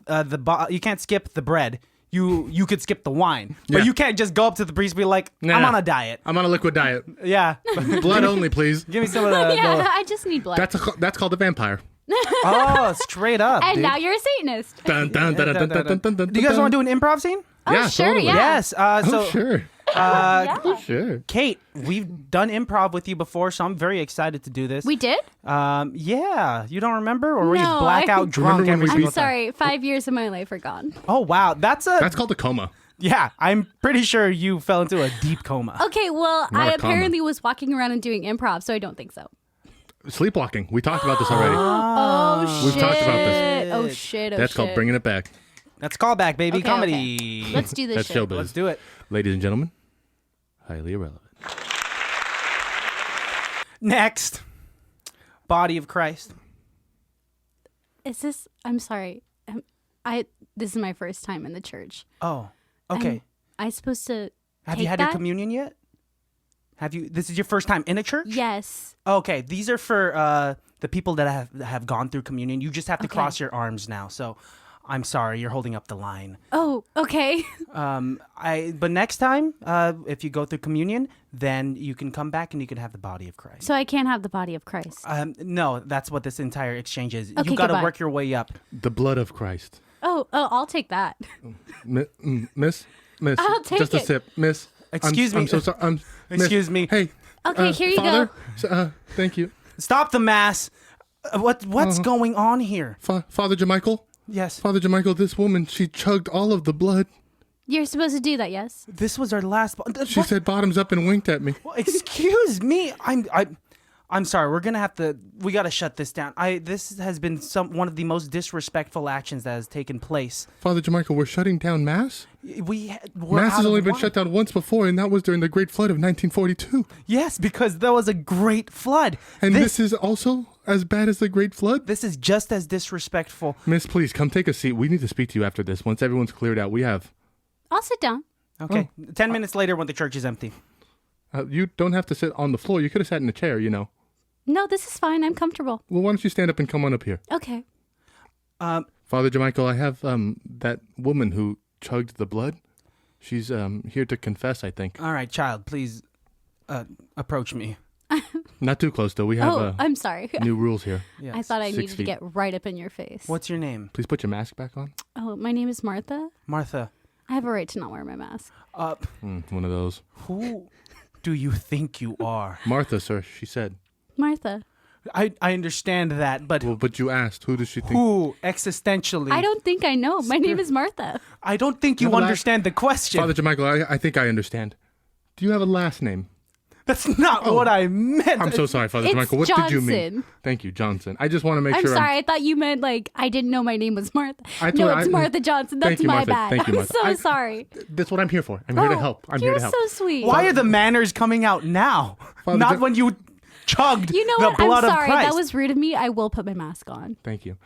you can't skip the bread. You could skip the wine, but Yeah. you can't just go up to the priest and be like, I'm on a diet. I'm on a liquid diet. Yeah, Blood only, please. give me some of the. Yeah, I just need blood. That's called a vampire. Oh, straight up. and dude. now you're a Satanist. Dun, dun, dun, dun, dun, dun, dun, dun, Do you guys dun. want to do an improv scene? Oh, Yeah, sure, totally. yeah. Yes. So, Oh, sure. Yeah. Sure. Kate, we've done improv with you before, so I'm very excited to do this. We did? Yeah. You don't remember, or were you No, blackout drunk Remember when every we single I'm sorry. 5 years of my life are gone. time? Oh wow, that's That's called a coma. yeah. I'm pretty sure you fell into a deep coma. Okay, well, Not I a comma. apparently was walking around and doing improv, so I don't think so. Sleepwalking. We talked about this already. Oh, We've shit. talked about this. Oh, shit. Oh, That's called shit. bringing it back. That's callback, baby. Okay, Comedy. okay. Let's do this That's shit. showbiz. Let's do it. Ladies and gentlemen, highly irrelevant. Next, Body of Christ. Is this? I'm sorry. This is my first time in the church. Oh, okay. I'm supposed to. Have take you had that? your communion yet? Have you? This is your first time in a church? Yes. Okay, these are for the people that have gone through communion. You just have to Okay. cross your arms now. So, I'm sorry, you're holding up the line. Oh, okay. But next time, if you go through communion, then you can come back and you can have the body of Christ. So I can't have the body of Christ. No, that's what this entire exchange is. Okay, You got to goodbye. work your way up. The blood of Christ. Oh, I'll take that. Miss, I'll take just a it. sip, Miss. Excuse I'm me. so sorry. Miss, Excuse me. Hey. Okay, here you Father, go. thank you, Stop the mass. What's going on here? Father Jamichael. Yes, Father Jamichael, this woman, she chugged all of the blood. You're supposed to do that, yes? this was our last. She said bottoms up and winked at me. Excuse me. I'm sorry. We got to shut this down. This has been one of the most disrespectful actions that has taken place. Father Jamichael, we're shutting down Mass? We're Mass out has of only been wine. shut down once before, and that was during the Great Flood of 1942. Yes, because there was a great flood. And this is also as bad as the Great Flood? This is just as disrespectful. Miss, please, come take a seat. We need to speak to you after this. Once everyone's cleared out, we have... I'll sit down. Okay. 10 minutes later when the church is empty. you don't have to sit on the floor. You could have sat in a chair, you know. No, this is fine. I'm comfortable. Well, why don't you stand up and come on up here? Okay. Father Jamichael, I have that woman who chugged the blood. She's here to confess, I think. All right, child, please approach me. Not too close, though. We have I'm sorry. new rules here. Yes. I thought I 6 needed to feet. get right up in your face. What's your name? Please put your mask back on. Oh, my name is Martha. Martha. I have a right to not wear my mask. One of those. Who do you think you are? Martha, sir, she said. Martha. I understand that, but Well, but you asked. Who does she think? who existentially? I don't think I know. My name is Martha. I don't think you Have a understand the question. Father Jamichael, I think I understand. Do you have a last name? That's not what I meant. I'm so sorry, Father It's Jamichael. What did you mean? Johnson. Thank you, Johnson. I just want to make I'm sure sorry. I thought you meant like I didn't know my name was Martha. I No, thought it's I- Martha Johnson. Thank That's you, my Martha. bad. Thank you, I'm Martha. so sorry. That's what I'm here for. I'm here to Oh, help. I'm you're here to help. so sweet. Why are the manners coming out now? Father Not Jo- when you chugged You know the what? I'm blood of sorry. Christ. That was rude of me. I will put my mask on. Thank you.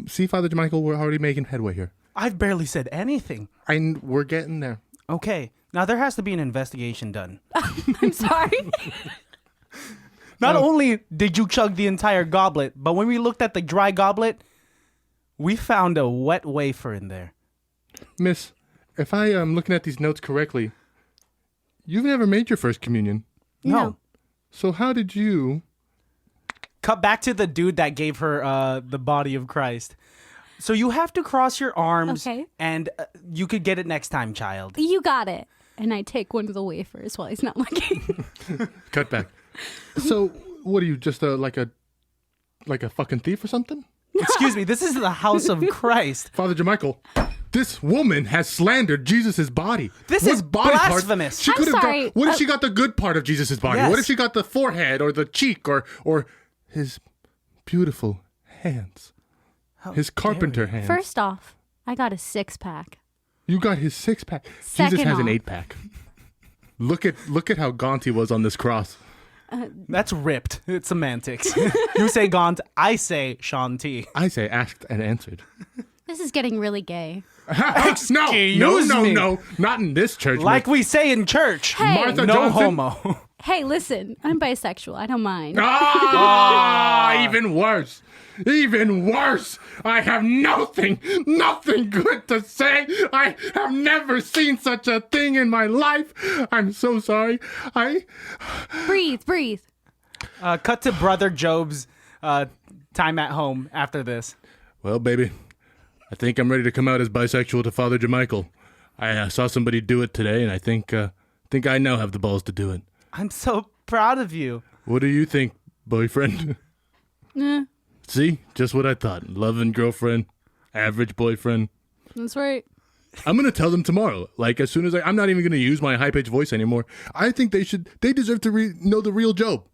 See, Father Jamichael, we're already making headway here. I've barely said anything. We're getting there. Okay, now there has to be an investigation done. I'm sorry. Not only did you chug the entire goblet, but when we looked at the dry goblet, we found a wet wafer in there. Miss, if I am looking at these notes correctly, you've never made your first communion. No. So how did you... Cut back to the dude that gave her the body of Christ. So you have to cross your arms, Okay. and you could get it next time, child. You got it. And I take one of the wafers while he's not looking. Cut back. So what are you, just like a fucking thief or something? Excuse me, this is the house of Christ. Father Jamichael, this woman has slandered Jesus' body. This What is body part- blasphemous. She I'm could have sorry. got. What if she got the good part of Jesus' body? Yes. What if she got the forehead or the cheek or his beautiful hands, his carpenter hands? First off, I got a 6-pack. You got his 6-pack. Jesus Second has an off. 8-pack. Look at how gaunt he was on this cross. That's ripped. It's semantics. You say gaunt, I say Shanti. I say asked and answered. This is getting really gay. No, me. not in this church. Like we say in church. Hey. Martha No Johnson. homo. Hey, listen, I'm bisexual. I don't mind. Even worse. Even worse. I have nothing good to say. I have never seen such a thing in my life. I'm so sorry. Breathe. Cut to Brother Job's time at home after this. Well, baby, I think I'm ready to come out as bisexual to Father Jermichael. I saw somebody do it today, and I think I now have the balls to do it. I'm so proud of you. What do you think, boyfriend? See? Just what I thought. Loving girlfriend, average boyfriend. That's right. I'm going to tell them tomorrow. Like, as soon as I'm not even going to use my high-pitched voice anymore. I think they deserve to know the real Job.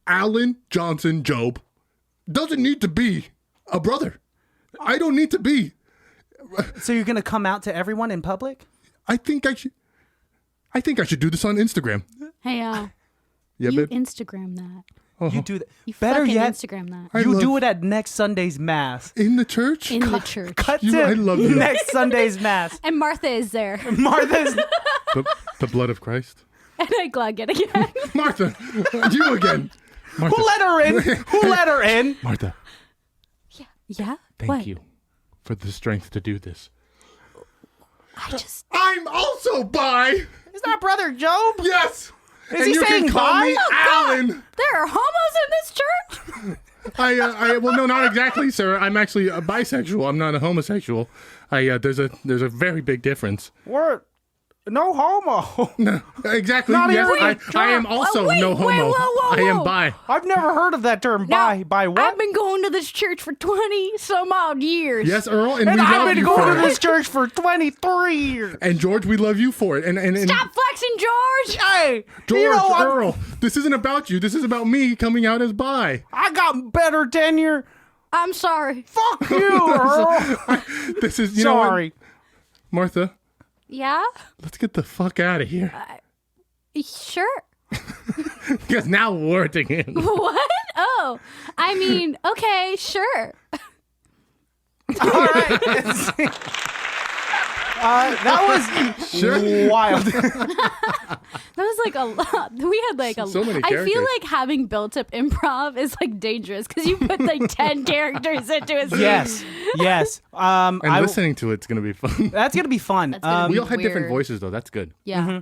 Alan Johnson Job doesn't need to be a brother. I don't need to be. So you're going to come out to everyone in public? I think I should do this on Instagram. Hey, Yeah, you babe. Instagram that. You do that. You Better fucking yet, Instagram that. I you love- do it at next Sunday's mass. In the church? In the church. Cut You- to I love you. next Sunday's mass. And Martha is there. Martha's. The blood of Christ. And I glug it again. Martha, you again. Martha. Who let her in? Who let her in? Martha, Yeah? thank What? you for the strength to do this. I I'm also bi. Is that Brother Job? Yes. Is he saying bi? Alan. There are homos in this church? Well, no, not exactly, sir. I'm actually a bisexual. I'm not a homosexual. There's a very big difference. We're no homo. Exactly. Not Yes, even- I am also Wait, no wait, homo. whoa, I am whoa. bi. I've never heard of that term. By what? I've been going to this church for 20 some odd years. Yes, Earl, and and we I've love been you going for to it. this church for 23 years. And George, we love you for it. And Stop flexing, George! Hey, George, you know what? Earl, this isn't about you. This is about me coming out as bi. I got better tenure. I'm sorry. Fuck you, Earl. This is, you know what? Sorry. Martha, Yeah? let's get the fuck out of here. Sure. Because now we're together. What? Oh, I mean, okay, sure. All right. That was Sure. wild. That was like a lot. We had like a So many I feel characters. like having built up improv is like dangerous because you put like 10 characters into a scene. yes. And listening to it's going to be fun. That's gonna be fun. That's gonna We be all had different weird. voices, though. That's good. Yeah.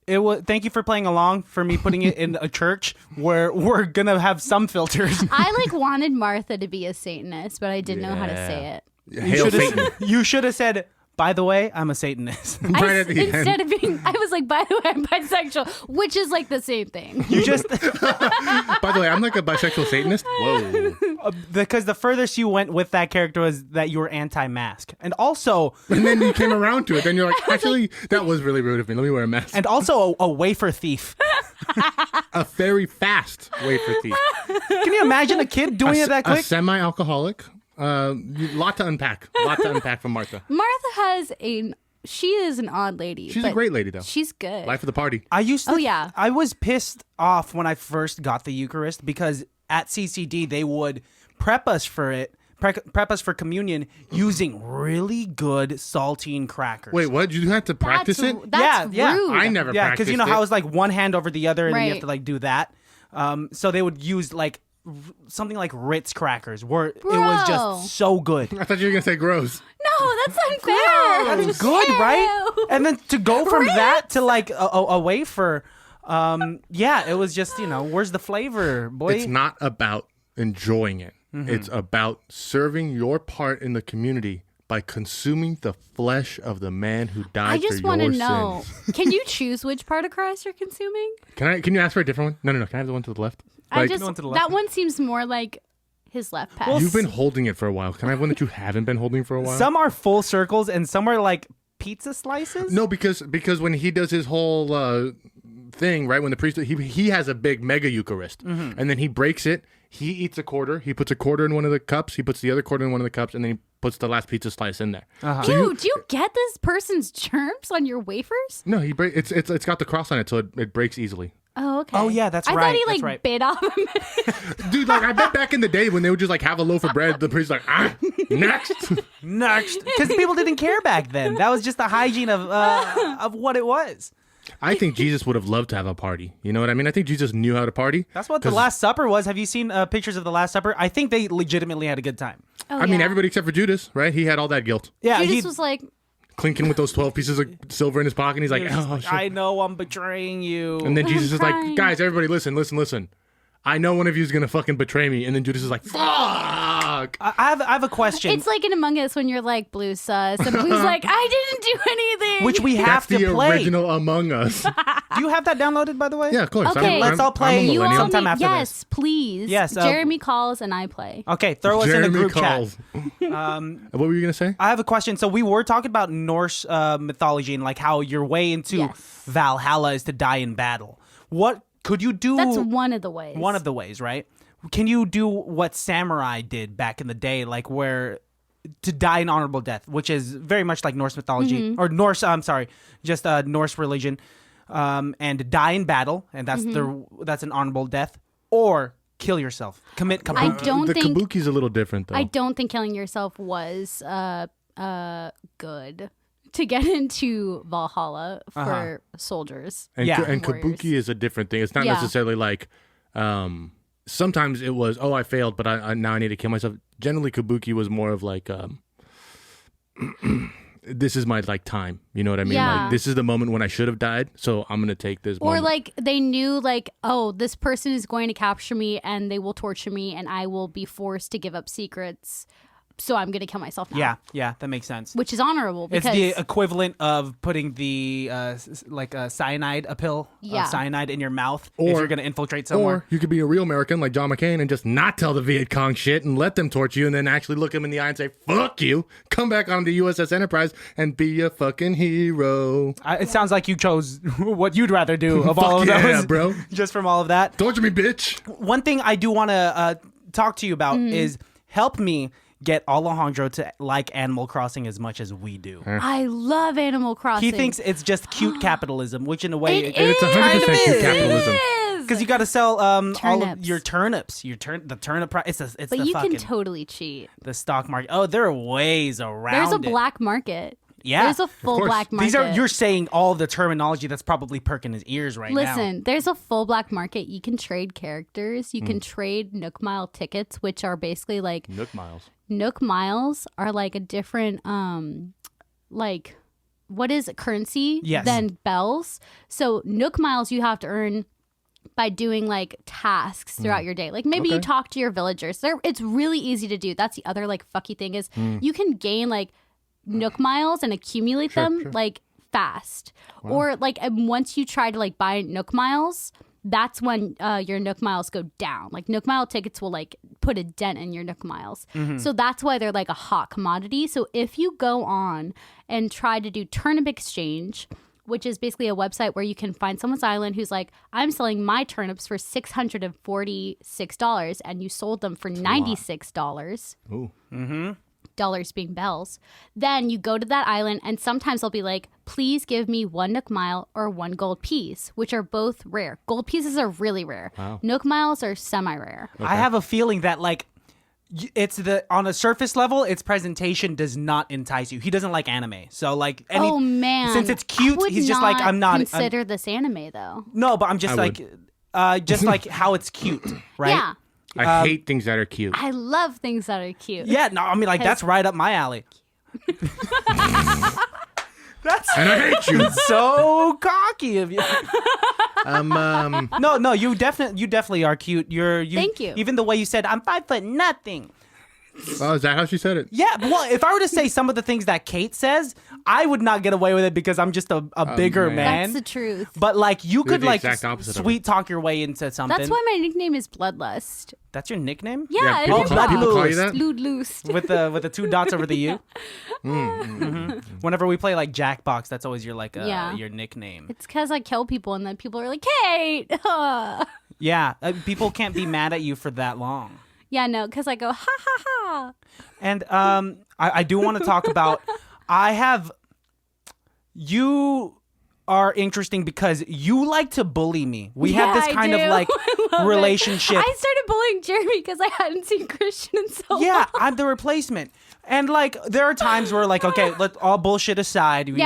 It was. Thank you for playing along. For me putting it in a church where we're gonna have some filters. I like wanted Martha to be a Satanist, but I didn't know how to Yeah. say it. Hail Satan. You should have said, "By the way, I'm a Satanist." Right at the end. Instead of being, I was like, by the way, I'm bisexual, which is like the same thing. You just By the way, I'm like a bisexual Satanist. Whoa. because the furthest you went with that character was that you were anti-mask, and also And then you came around to it. Then you're like, actually, that was really rude of me. Let me wear a mask. a wafer thief. A very fast wafer thief. Can you imagine a kid doing it that A quick? semi-alcoholic. Lot to unpack. Lot to unpack from Martha. Martha has she is an odd lady. She's a but great lady, though. She's good. Life of the party. I used to. Oh, yeah. I was pissed off when I first got the Eucharist because at CCD they would prep us for it, prep us for communion using really good saltine crackers. Wait, what? You had to practice it? That's Yeah. rude. I never Yeah, practiced because you know it. how it's like one hand over the other, and then you have Right. to like do that. So they would use like something like Ritz crackers, where it was Bro. just so good. I thought you were going to say gross. No, that's unfair. That is good, right? Ew. And then to go from that to like a wafer, yeah, it was just, where's the flavor, boy? It's not about enjoying it. Mm-hmm. It's about serving your part in the community by consuming the flesh of the man who died I for just your want to sins. know. Can you choose which part of Christ you're consuming? Can you ask for a different one? No. Can I have the one to the left? I Like, just one to the left. that one seems more like his left pass. you've been holding it for a while. Can I have one that you haven't been holding for a while? Some are full circles and some are like pizza slices. No, because when he does his whole thing, right? When the priest he has a big mega Eucharist, and then he breaks it. He eats a quarter. He puts a quarter in one of the cups. He puts the other quarter in one of the cups, and then he puts the last pizza slice in there. Dude, do you get this person's germs on your wafers? No, it's got the cross on it, so it breaks easily. Oh, okay. Oh, yeah, that's I right. thought he That's like right. bit off a minute. Dude, like I bet back in the day when they would just like have a loaf of bread, the priest's like, next. Next. Because people didn't care back then. That was just the hygiene of what it was. I think Jesus would have loved to have a party. You know what I mean? I think Jesus knew how to party. That's what the Last Supper was. Have you seen pictures of the Last Supper? I think they legitimately had a good time. Oh, I mean, yeah. everybody except for Judas, right? He had all that guilt. Yeah, Judas was like, Clinking with those 12 pieces of silver in his pocket. And he's like, oh, shit. I know I'm betraying you. And then Jesus is like, crying. guys, everybody listen. I know one of you is going to fucking betray me. And then Judas is like, fuck. I have a question. it's like in Among Us when you're like blue sus, and blue's like, I didn't do anything. which we have That's to the play. original Among Us. Do you have that downloaded, by the way? Yeah, of course. Okay. Let's all play. I'm a you all millennial. sometime need, after yes, please. Yes, Jeremy calls and I play. Okay, throw us in the Jeremy group calls. chat. What were you going to say? I have a question. So we were talking about Norse mythology and like how your way into Yes. Valhalla is to die in battle. What could you do? That's one of the ways. One of the ways, right? Can you do what samurai did back in the day, like where to die an honorable death, which is very much like Norse mythology Mm-hmm. or Norse? I'm sorry, just Norse religion, and die in battle, and that's that's an honorable death, or kill yourself, commit kabuki. I don't The think kabuki's a little different, though. I don't think killing yourself was good to get into Valhalla for soldiers. And, Yeah. and Warriors. kabuki is a different thing. It's not Yeah. necessarily like, sometimes it was, I failed, but I now I need to kill myself. Generally, kabuki was more of like, this is my like time. You know what I mean? Yeah. Like this is the moment when I should have died, so I'm gonna take this. Or moment. like they knew like, oh, this person is going to capture me and they will torture me and I will be forced to give up secrets. So I'm going to kill myself now. Yeah, that makes sense. Which is honorable It's because the equivalent of putting the cyanide, a pill Yeah. of cyanide in your mouth if Or- you're going to infiltrate somewhere. Or you could be a real American like John McCain and just not tell the Viet Cong shit and let them torture you and then actually look them in the eye and say, fuck you, come back on the USS Enterprise and be a fucking hero. It sounds like you chose what you'd rather do of all of Fuck those. yeah, bro. Just from all of that. Torture me, bitch. One thing I do want to talk to you about Mm-hmm. is help me get Alejandro to like Animal Crossing as much as we do. I love Animal Crossing. He thinks it's just cute capitalism, which in a way It It's 100% kind of cute is. capitalism. Because you got to sell all of Turnips. your turnips, the turnip price. It's but the you fucking can totally cheat. the stock market. Oh, there are ways around There's a it. black market. Yeah, There's a full course. black market. These are you're saying all the terminology that's probably perking his ears right now. Listen, there's a full black market. You can trade characters. You can trade Nook Mile tickets, which are basically like Nook Miles. Nook Miles are like a different like what is it, currency Yes. than bells. So Nook Miles you have to earn by doing like tasks throughout your day. Like maybe you Okay. talk to your villagers. It's really easy to do. That's the other like fucky thing is you can gain like Nook Miles and accumulate them like fast. Or like once you try to like buy Nook Miles, that's when your Nook Miles go down. Like Nook Mile tickets will like put a dent in your Nook Miles. So that's why they're like a hot commodity. So if you go on and try to do turnip exchange, which is basically a website where you can find someone's island who's like, I'm selling my turnips for $646 and you sold them for $96. Ooh. Dollars being bells, then you go to that island and sometimes they'll be like, please give me 1 Nook Mile or 1 gold piece, which are both rare. Gold pieces are really rare. Wow. Nook Miles are semi-rare. I have a feeling that like it's on a surface level, its presentation does not entice you. He doesn't like anime, so like Oh man. since it's I cute, would he's just like I'm not. consider this anime though. No, but I'm just I like just like how it's cute, right? Yeah. I hate things that are cute. I love things that are cute. Yeah, no, I mean like that's right up my alley. That's And I hate you. so cocky of you. Um, No, you definitely are cute. You Thank you. Even the way you said I'm 5'0". oh, is that how she said it? Yeah, well, if I were to say some of the things that Kate says, I would not get away with it because I'm just a bigger man. man. That's the truth. But like you You're could the like exact opposite of sweet talk your way into something. That's why my nickname is Bloodlust. That's your nickname? Yeah, it people, is. Blood people call you Loose. that? Blood loosed. With the 2 dots over the U. Mhm. Whenever we play like Jackbox, that's always your like Yeah. your nickname. It's because I kill people and then people are like, Kate. Yeah, people can't be mad at you for that long. Yeah, no, because I go, ha ha ha. And I do want to talk about. I have you. are interesting because you like to bully me. We have this I kind of do. like I love it. relationship. I started bullying Jeremy because I hadn't seen Christian in so Yeah, long. I'm the replacement. And like there are times where like, okay, let all bullshit aside. We,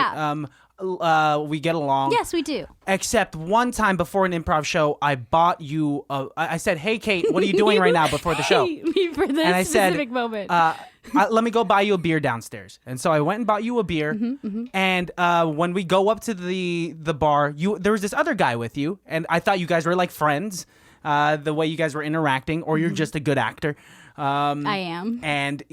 we get along. Yes, we do. Except one time before an improv show, I bought you. I said, "Hey, Kate, what are you doing right now before the show?" Hate me for this And I said, specific moment. let me go buy you a beer downstairs. And so I went and bought you a beer. And when we go up to the bar, there was this other guy with you, and I thought you guys were like friends. The way you guys were interacting, or you're just a good actor. I am. And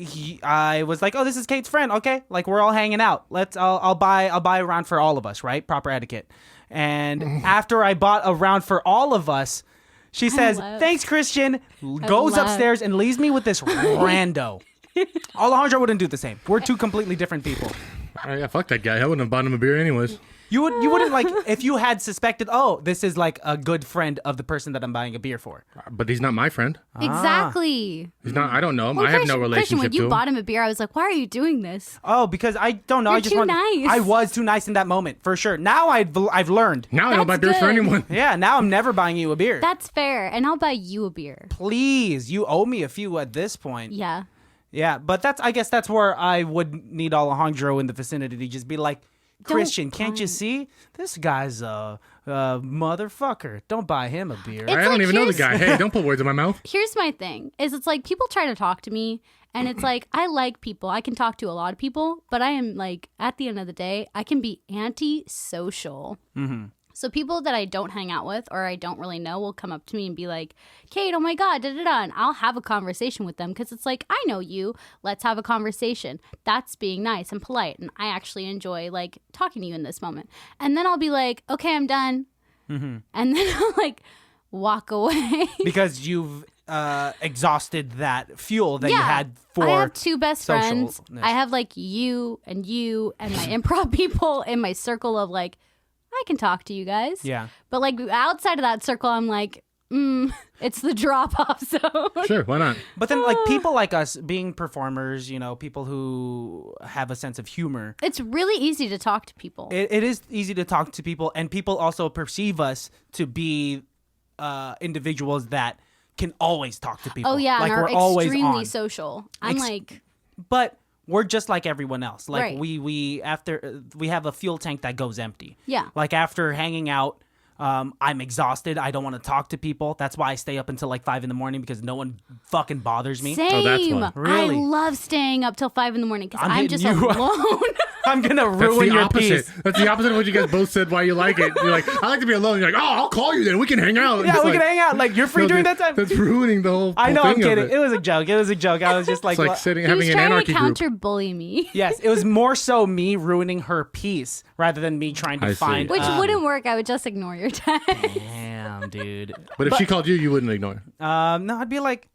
I was like, "Oh, this is Kate's friend. Okay, like we're all hanging out. I'll buy a round for all of us, right? Proper etiquette." And after I bought a round for all of us, she says, "Thanks, Christian." Goes upstairs and leaves me with this rando. Alejandro wouldn't do the same. We're two completely different people. Yeah, fuck that guy. I wouldn't have bought him a beer anyways. You wouldn't like if you had suspected. Oh, this is like a good friend of the person that I'm buying a beer for. But he's not my friend. Exactly. He's not. I don't know him. Well, I have no Christian, relationship when to you him. bought him a beer, I was like, why are you doing this? Oh, because I don't know. You're I just too want. nice. I was too nice in that moment for sure. Now I've learned. Now I don't buy That's beers for good. anyone. Yeah, now I'm never buying you a beer. That's fair. And I'll buy you a beer. Please, you owe me a few at this point. Yeah. Yeah, but I guess that's where I would need Alejandro in the vicinity to just be like, Christian, can't you see? This guy's a motherfucker. Don't buy him a beer. It's I don't like, even know the here's- guy. Hey, don't put words in my mouth. Here's my thing is it's like people try to talk to me and it's like I like people. I can talk to a lot of people, but I am like at the end of the day, I can be anti-social. So people that I don't hang out with or I don't really know will come up to me and be like, Kate, oh my God, da-da-da. And I'll have a conversation with them because it's like, I know you. Let's have a conversation. That's being nice and polite. And I actually enjoy like talking to you in this moment. And then I'll be like, okay, I'm done. And then I'll like walk away. Because you've exhausted that fuel that you had for I have two best friends. socialness. I have like you and my improv people in my circle of like, I can talk to you guys. Yeah. But like outside of that circle, I'm like, it's the drop off zone. Sure, why not? But then, like, people like us being performers, you know, people who have a sense of humor. It's really easy to talk to people. It is easy to talk to people, and people also perceive us to be individuals that can always talk to people. Oh yeah, like and are we're always extremely on. social. I'm like, But we're just like everyone else. Like Right. we after we have a fuel tank that goes empty. Yeah. Like after hanging out, I'm exhausted. I don't want to talk to people. That's why I stay up until like 5 a.m. because no one fucking bothers me. same. that's why. Really? I love staying up till 5 a.m. because I'm I'm hitting just you up. alone. I'm gonna That's ruin the your opposite. piece. That's the opposite of what you guys both said why you like it. You're like, I like to be alone. You're like, oh, I'll call you then. We can hang out. Yeah, It's we like, can hang out. Like you're free no, during that time. That's ruining the whole I know. thing I'm of kidding. It was a joke. It was a joke. I was just like, It's like well, sitting, He was having an trying to anarchy group. counter bully me. yes, it was more so me ruining her piece rather than me trying to I see. find. Which wouldn't work. I would just ignore your text. Damn, dude. But if she called you, you wouldn't ignore her. No, I'd be like.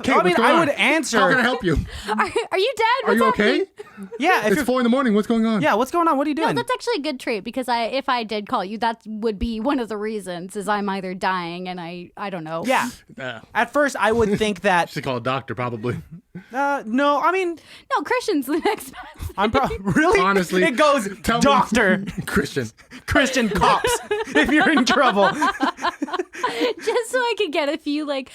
Kate, I mean, what's going I on? would answer. How can I help you? Are you dead? Are What's you happening? okay? Yeah, if It's you're, 4 a.m. What's going on? yeah. What's going on? What are you No, doing? that's actually a good trait because if I did call you, that would be one of the reasons is I'm either dying and I don't know. Yeah. At first, I would think that. Should call a doctor, probably. No, I mean, No, Christian's the next best. I'm really Honestly, It goes tell me- doctor, Christian. Christian cops. If you're in trouble, Just so I could get a few like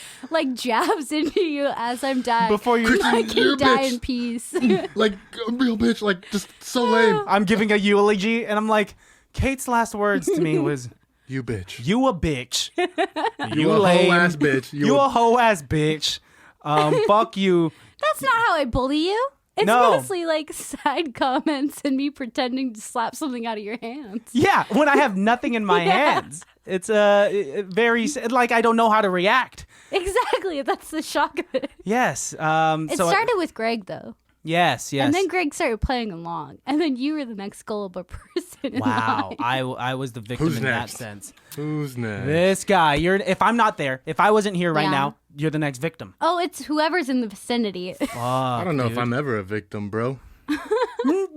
jabs into you as I'm dying. before you, Christian, I you're a can die bitch. in peace. Like, a real bitch. Like, just so lame. I'm giving a eulogy, and I'm like, Kate's last words to me was, You bitch. "You a bitch, You a lame. whole ass bitch. You a hoe ass bitch. Fuck you." That's not how I bully you. It's No. mostly like side comments and me pretending to slap something out of your hands. Yeah, when I have nothing in my Yeah. hands, it's very like I don't know how to react. Exactly. That's the shock of it. Yes. It So started with Greg though. yes. And then Greg started playing along. And then you were the next gullible person in Wow, line. I was the victim Who's in next? that sense. Who's next? This guy, if I'm not there, if I wasn't here right Yeah. now, you're the next victim. Oh, it's whoever's in the vicinity. I don't know if I'm ever a victim, bro.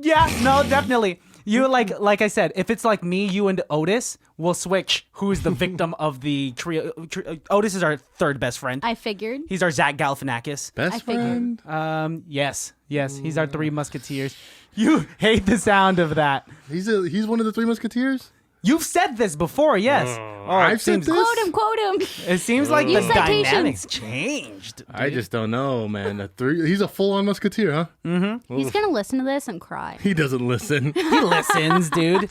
Yeah, no, definitely. You like I said, if it's like me, you, and Otis, we'll switch. Who's the victim of the trio? Otis is our third best friend. I figured. He's our Zach Galifianakis. Best I figured. friend? Yes, he's our Three Musketeers. You hate the sound of that. He's one of the Three Musketeers? You've said this before, yes. I've said this. Quote him. It seems like the Use citations. dynamics changed. Dude. I just don't know, man. He's a full-on musketeer, huh? He's gonna listen to this and cry. He doesn't listen. He listens, dude.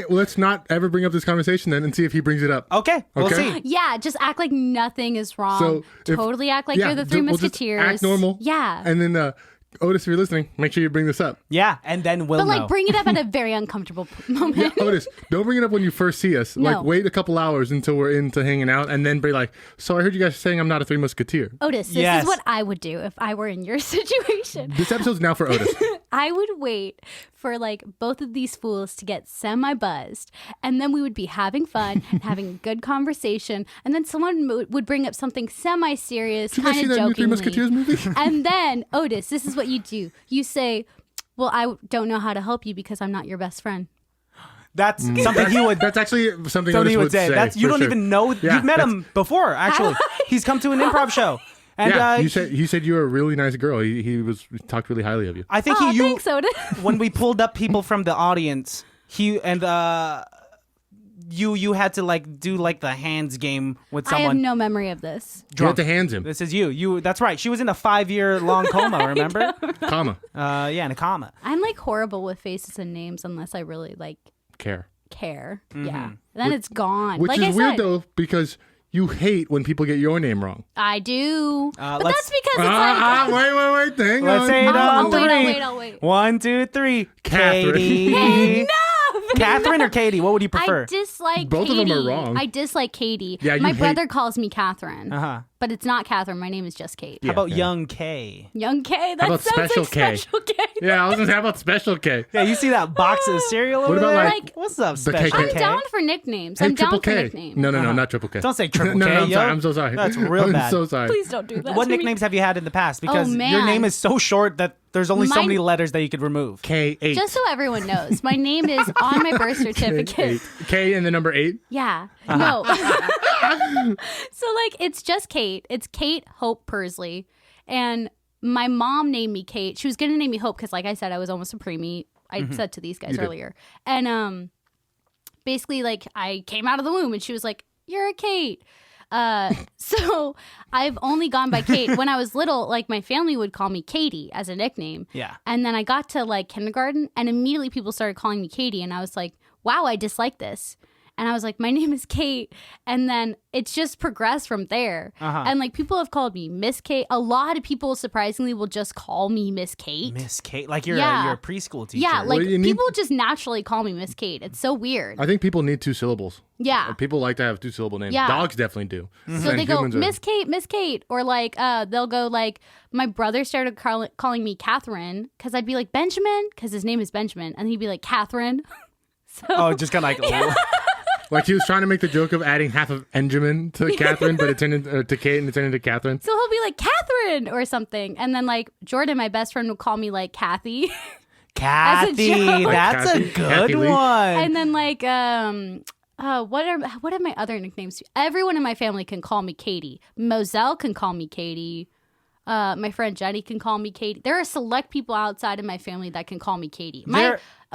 Let's not ever bring up this conversation then and see if he brings it up. Okay, we'll Okay. see. Yeah, just act like nothing is wrong. So totally act like you're the Three we'll just Musketeers. act normal. Yeah. And then Otis, if you're listening, make sure you bring this up. Yeah, and then we'll But like know. bring it up at a very uncomfortable moment. Yeah, Otis, don't bring it up when you first see us. No. Like, wait a couple hours until we're into hanging out, and then be like, so I heard you guys saying I'm not a Three Musketeer. Otis, this Yes. is what I would do if I were in your situation. This episode's now for Otis. I would wait for like both of these fools to get semi-buzzed, and then we would be having fun and having a good conversation, and then someone would bring up something semi-serious, Did you guys see kind of that new Three jokingly. Musketeers movie? And then, Otis, this is what you do. You say, well, I don't know how to help you because I'm not your best friend. That's something he would. That's actually something Something Otis he would say. That's you for don't sure. even know. Yeah, You've met that's- him before, actually. He's come to an improv show, and Yeah, you said you were a really nice girl. He talked really highly of you. I think Oh, you. thanks, Otis. When we pulled up people from the audience, you had to like do like the hands game with I have someone. no memory of this. You had to hands him, This is you. You. That's right. She was in a 5-year-long coma. Remember? comma, Yeah, in a coma. I'm like horrible with faces and names unless I really like care. care. Mm-hmm. Yeah. Then it's gone. Which like is I weird said, though, because you hate when people get your name wrong. I do. But let's- that's because it's like Wait, hang Let's on. say it I'll on wait, three. I'll wait. 1, 2, 3. Catherine. Katie. Catherine or Katie? What would you I prefer? dislike Both of Katie. them are wrong. I dislike Katie. Yeah, you My hate- brother calls me Catherine. Uh-huh. But it's not Catherine. My name is just Kate. How about yeah. young K? Young K. That about sounds Special like K? Special K. Yeah, I was gonna say, how about Special K? Yeah, you see that box of cereal over about, there? like, What's up, the Special KK? I'm K? down for nicknames. Hey, I'm down Triple for K. nicknames. No, not Triple K. Don't say Triple no, K, no, I'm yo. sorry. I'm so sorry. That's real I'm bad. so sorry. Please don't do that. What to me. nicknames have you had in the past? Because your man. name is so short that there's only so Mine- many letters that you could remove. K8. Just so everyone knows, my name is on my birth certificate. K and the number 8. Yeah. No. So, like, it's just Kate. It's Kate Hope Pursley. And my mom named me Kate. She was going to name me Hope because, like I said, I was almost a preemie. I said to these guys You did. earlier. And basically, like, I came out of the womb and she was like, you're a Kate. So I've only gone by Kate. When I was little, like, my family would call me Katie as a nickname. Yeah. And then I got to like kindergarten and immediately people started calling me Katie. And I was like, wow, I dislike this. And I was like, my name is Kate. And then it's just progressed from there. And like people have called me Miss Kate. A lot of people surprisingly will just call me Miss Kate. Miss Kate, like you're Yeah. a preschool teacher. Yeah, like do you need- people just naturally call me Miss Kate. It's so weird. I think people need 2 syllables. Yeah. People like to have 2-syllable names. Yeah. Dogs definitely do. So they go, Miss Kate, or like they'll go like, my brother started calling me Catherine because I'd be like Benjamin because his name is Benjamin, and he'd be like Catherine. Oh, just kind of like. Like he was trying to make the joke of adding half of Benjamin to Catherine, but it turned into to Kate and it turned into Catherine. So he'll be like Catherine or something, and then like Jordan, my best friend, would call me like Kathy, Kathy, joke. that's Kathy- a good Kathy Lee. one. and then like what are my other nicknames? Everyone in my family can call me Katie. Moselle can call me Katie. My friend Jenny can call me Katie. There are select people outside of my family that can call me Katie.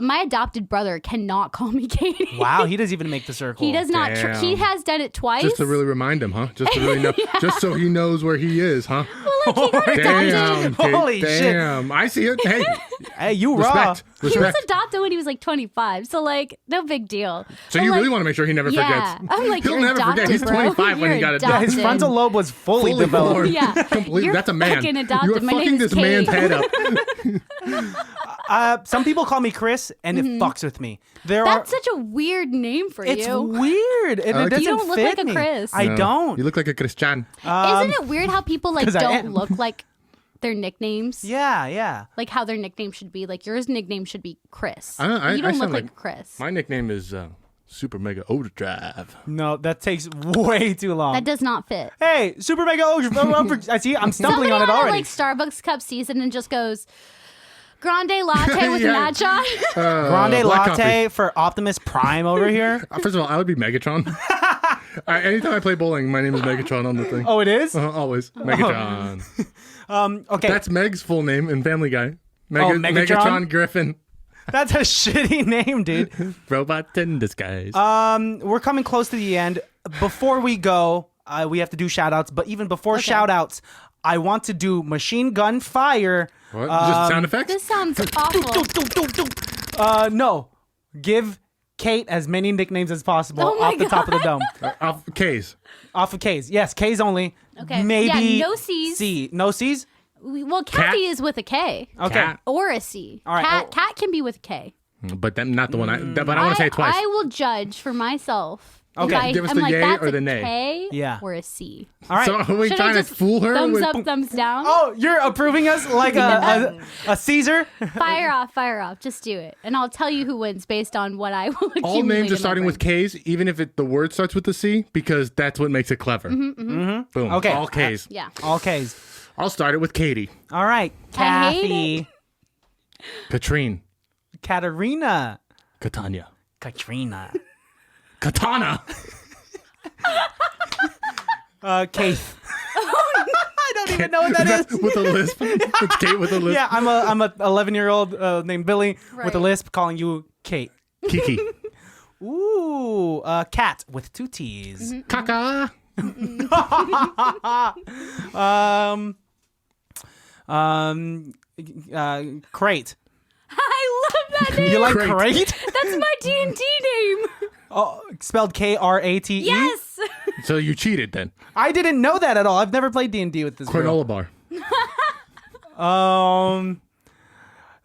My adopted brother cannot call me Katie. Wow, he doesn't even make the circle. He does not. Damn. He has done it twice. Just to really remind him, huh? Just to really know, just so he knows where he is, huh? Damn, Kate, Holy shit. damn. I see it. Hey, Hey, you raw. respect, He was respect. adopted when he was like 25, so like no big deal. So But, you like, really want to make sure he never yeah. forgets. I'm like, He'll you're never forget. adopted, He's bro. 25 when he You're got it. Yeah, his adopted. frontal lobe was fully developed. formed. Yeah. Complete. You're That's a man. fucking adopted. You are My name fucking is this man's Kate. head up. Some people call me Chris, and it fucks with me. That's such a weird name for It's you. weird. And like it it. doesn't You don't look fit like a me. Chris. I No, don't. You look like a Christian. Isn't it weird how people like 'Cause I don't am. look like their nicknames? Yeah, yeah. Like how their nickname should be. Like yours nickname should be Chris. I you don't look sound like like- Chris. My nickname is Super Mega Overdrive. No, that takes way too long. That does not fit. Hey, Super Mega I see, I'm stumbling Somebody on it a, already. like Starbucks cup sees it and just goes, grande latte with Yeah. mad shot. Grande black latte for Optimus Prime over here. First of all, I would be Megatron. Anytime I play bowling, my name is Megatron on the thing. Oh, it is? Always. Megatron. Okay. That's Meg's full name in Family Guy. Megatron? Megatron Griffin. That's a shitty name, dude. Robot in disguise. We're coming close to the end. Before we go, we have to do shout outs. But even before shout outs, I want to do machine gun fire. What? Just sound effects? This sounds awful. No. Give Kate as many nicknames as possible Oh my off the top of the dome. Off K's. Off of K's. Yes, K's only. Okay. Maybe Yeah, no C's. C. No C's? Well, Kathy is with a K. Okay. Cat. Or a C. All right. Cat can be with a K. But then not the one but I want to say it twice. I will judge for myself. Okay. If Give us I'm the like, yay that's or a the nay. K Yeah. or a C. All right. So are we Should trying I to just fool her? thumbs with, up, thumbs down? Oh, you're approving us like a Caesar? Fire off. Just do it. And I'll tell you who wins based on what I will accumulate. all names in are my starting with brain. K's, even if the word starts with the C, because that's what makes it clever. Boom. Okay. All K's. Yeah. All K's. I'll start it with Katie. All right. I hate Kathy. Katrine. Katarina. Katanya. Katrina. Katana. Keith. I don't even know what that is. With a lisp. It's Kate with a lisp. Yeah, I'm a 11-year-old named Billy with a Right. lisp calling you Kate. Kiki. Ooh, cat with 2 T's. Kaka. Crate. I love that name. You like Crate. crate? That's my D&D name. Oh, spelled Krate. Yes. So you cheated then. I didn't know that at all. I've never played D&D with this girl. Granola bar.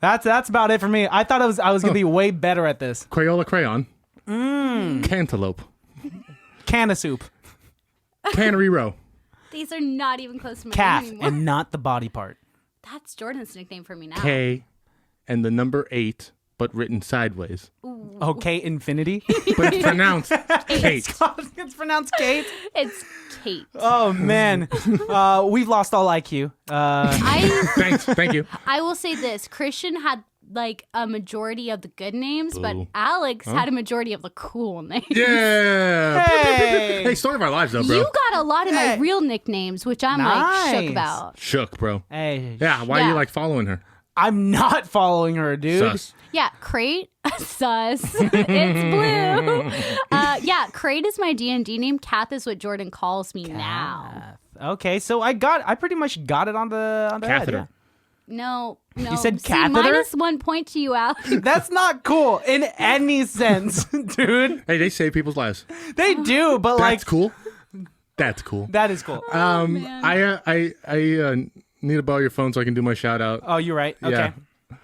That's about it for me. I thought I was gonna be way better at this. Crayola crayon. Cantaloupe. Can of soup. Cannery row. These are not even close to my Calf name anymore. and not the body part. That's Jordan's nickname for me now. K and the number 8, but written sideways. Okay, infinity. But it's pronounced Kate. It's pronounced Kate. It's Kate. Oh man, we've lost all IQ. I Thank you. I will say this. Christian had like a majority of the good names, but Boo. Alex had a majority of the cool names. Yeah. Hey. Hey, story of our lives though, bro. You got a lot of my Hey. real nicknames, which I'm like Nice. shook about. Shook, bro. Hey, Yeah, why are Yeah. you like following her? I'm not following her, dude. Sus. Yeah, Crate, sus. It's blue. Yeah, Crate is my D&D name. Kath is what Jordan calls me now. Okay, so I pretty much got it on the head. Catheter. Yeah. No. You said See, catheter? minus 1 point to you, Alex. That's not cool in any sense, dude. Hey, they save people's lives. They do, but like That's cool. That's cool. that is cool. man. I need to borrow your phone so I can do my shout out. Oh, you're right. Okay. Yeah.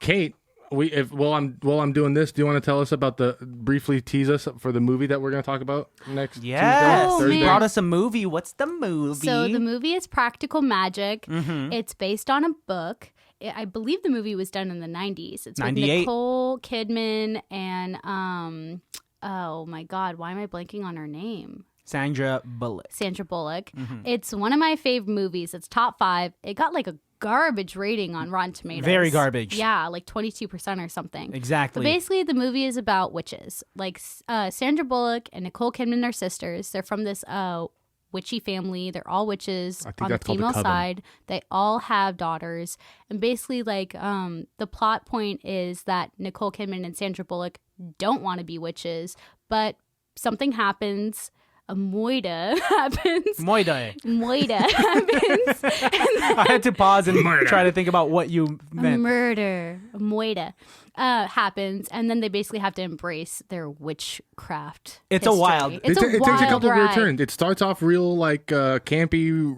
Kate, while I'm doing this, do you want to tell us about briefly tease us for the movie that we're going to talk about next Yes. Oh, Tuesday? You man. brought us a movie. What's the movie? So the movie is Practical Magic. Mm-hmm. It's based on a book. I believe the movie was done in the 90s. It's with 98. Nicole Kidman and oh my God, why am I blanking on her name? Sandra Bullock. Sandra Bullock. Mm-hmm. It's one of my fave movies. It's top 5. It got like a garbage rating on Rotten Tomatoes. Very garbage. Yeah, like 22% or something. Exactly. But basically, the movie is about witches. Like Sandra Bullock and Nicole Kidman are sisters. They're from this witchy family. They're all witches think on the that's called the female Coven. side. They all have daughters. And basically, like the plot point is that Nicole Kidman and Sandra Bullock don't want to be witches, but something happens. A moida happens. Moida. Moida happens. I had to pause and try to think about what you A meant. murder, a moida, happens, and then they basically have to embrace their witchcraft. It's a history. wild- It It's takes a wild couple of weird ride. turns. It starts off real like campy,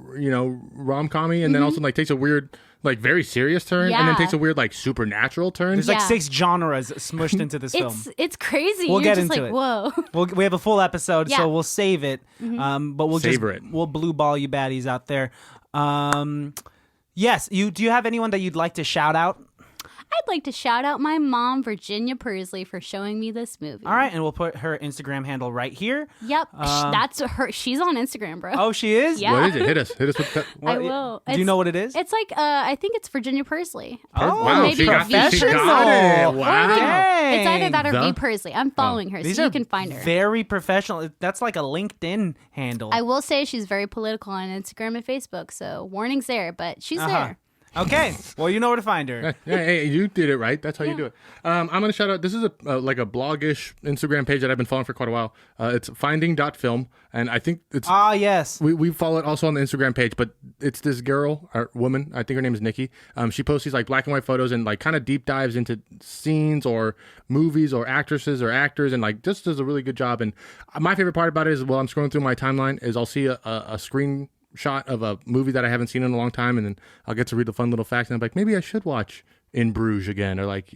rom-commy, and then also like takes a weird, like very serious turn, and then Mm-hmm. Yeah. takes a weird like supernatural turn. There's like Yeah. 6 genres smushed into this film. It's crazy. We'll You're get just into like, it. whoa. We have a full episode, Yeah. so we'll save it. But we'll Savor it. We'll blue ball you baddies out there. Yes, do you have anyone that you'd like to shout out? I'd like to shout out my mom, Virginia Pursley, for showing me this movie. All right, and we'll put her Instagram handle right here. Yep, that's her. She's on Instagram, bro. Oh, she is? Yeah. What is it? Hit us with that. I will. Do you know what it is? It's like I think it's Virginia Pursley. Oh, Wow, maybe she got professional. it. Or Wow. like, it's either that or The- V Pursley. I'm following her, These so are you can find her. very professional. That's like a LinkedIn handle. I will say she's very political on Instagram and Facebook, so warnings there, but she's there. Okay. Well, you know where to find her. Hey, you did it right. That's how you do it. I'm gonna shout out. This is like a bloggish Instagram page that I've been following for quite a while. It's finding.film, and I think it's Yes. we follow it also on the Instagram page. But it's this girl or woman. I think her name is Nikki. She posts these like black and white photos and like kind of deep dives into scenes or movies or actresses or actors, and like just does a really good job. And my favorite part about it is while I'm scrolling through my timeline is I'll see a screen shot of a movie that I haven't seen in a long time, and then I'll get to read the fun little facts, and I'm like, maybe I should watch In Bruges again, or like,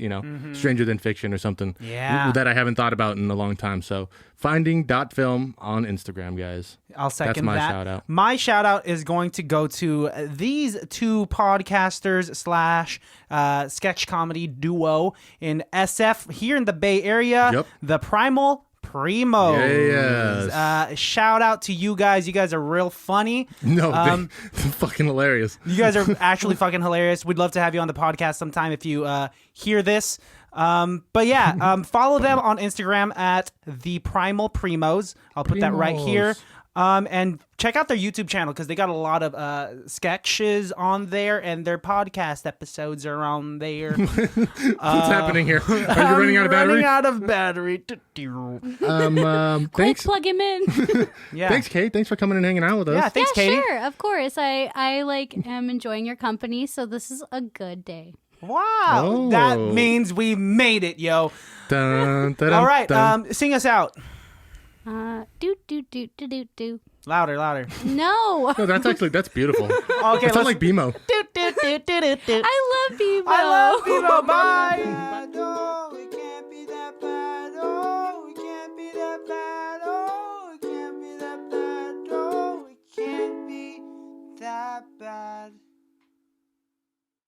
Stranger Than Fiction or something that I haven't thought about in a long time. So finding.film on Instagram, guys. I'll second That's my that. shout out. My shout out is going to go to these two podcasters / sketch comedy duo in SF here in the Bay Area. Yep. The Primal Primos. Yes. Shout out to you guys. You guys are real funny. No, they're fucking hilarious. You guys are actually fucking hilarious. We'd love to have you on the podcast sometime if you hear this. But yeah, follow them on Instagram at the Primal Primos. I'll put that right here. And check out their YouTube channel because they got a lot of sketches on there, and their podcast episodes are on there. What's happening here? Are you running out of battery? Running out of battery. Quick, Thanks. plug him in. Yeah. Thanks, Kate. Thanks for coming and hanging out with us. Yeah, thanks, yeah, Katie. sure, of course. I am enjoying your company, so this is a good day. Wow. Oh. That means we made it, yo. Dun, dun, All right, dun. sing us out. Do do do do do do. Louder. No. No, that's beautiful. Okay, It sounds like BMO. do. I love people. I love Bebo. Bye.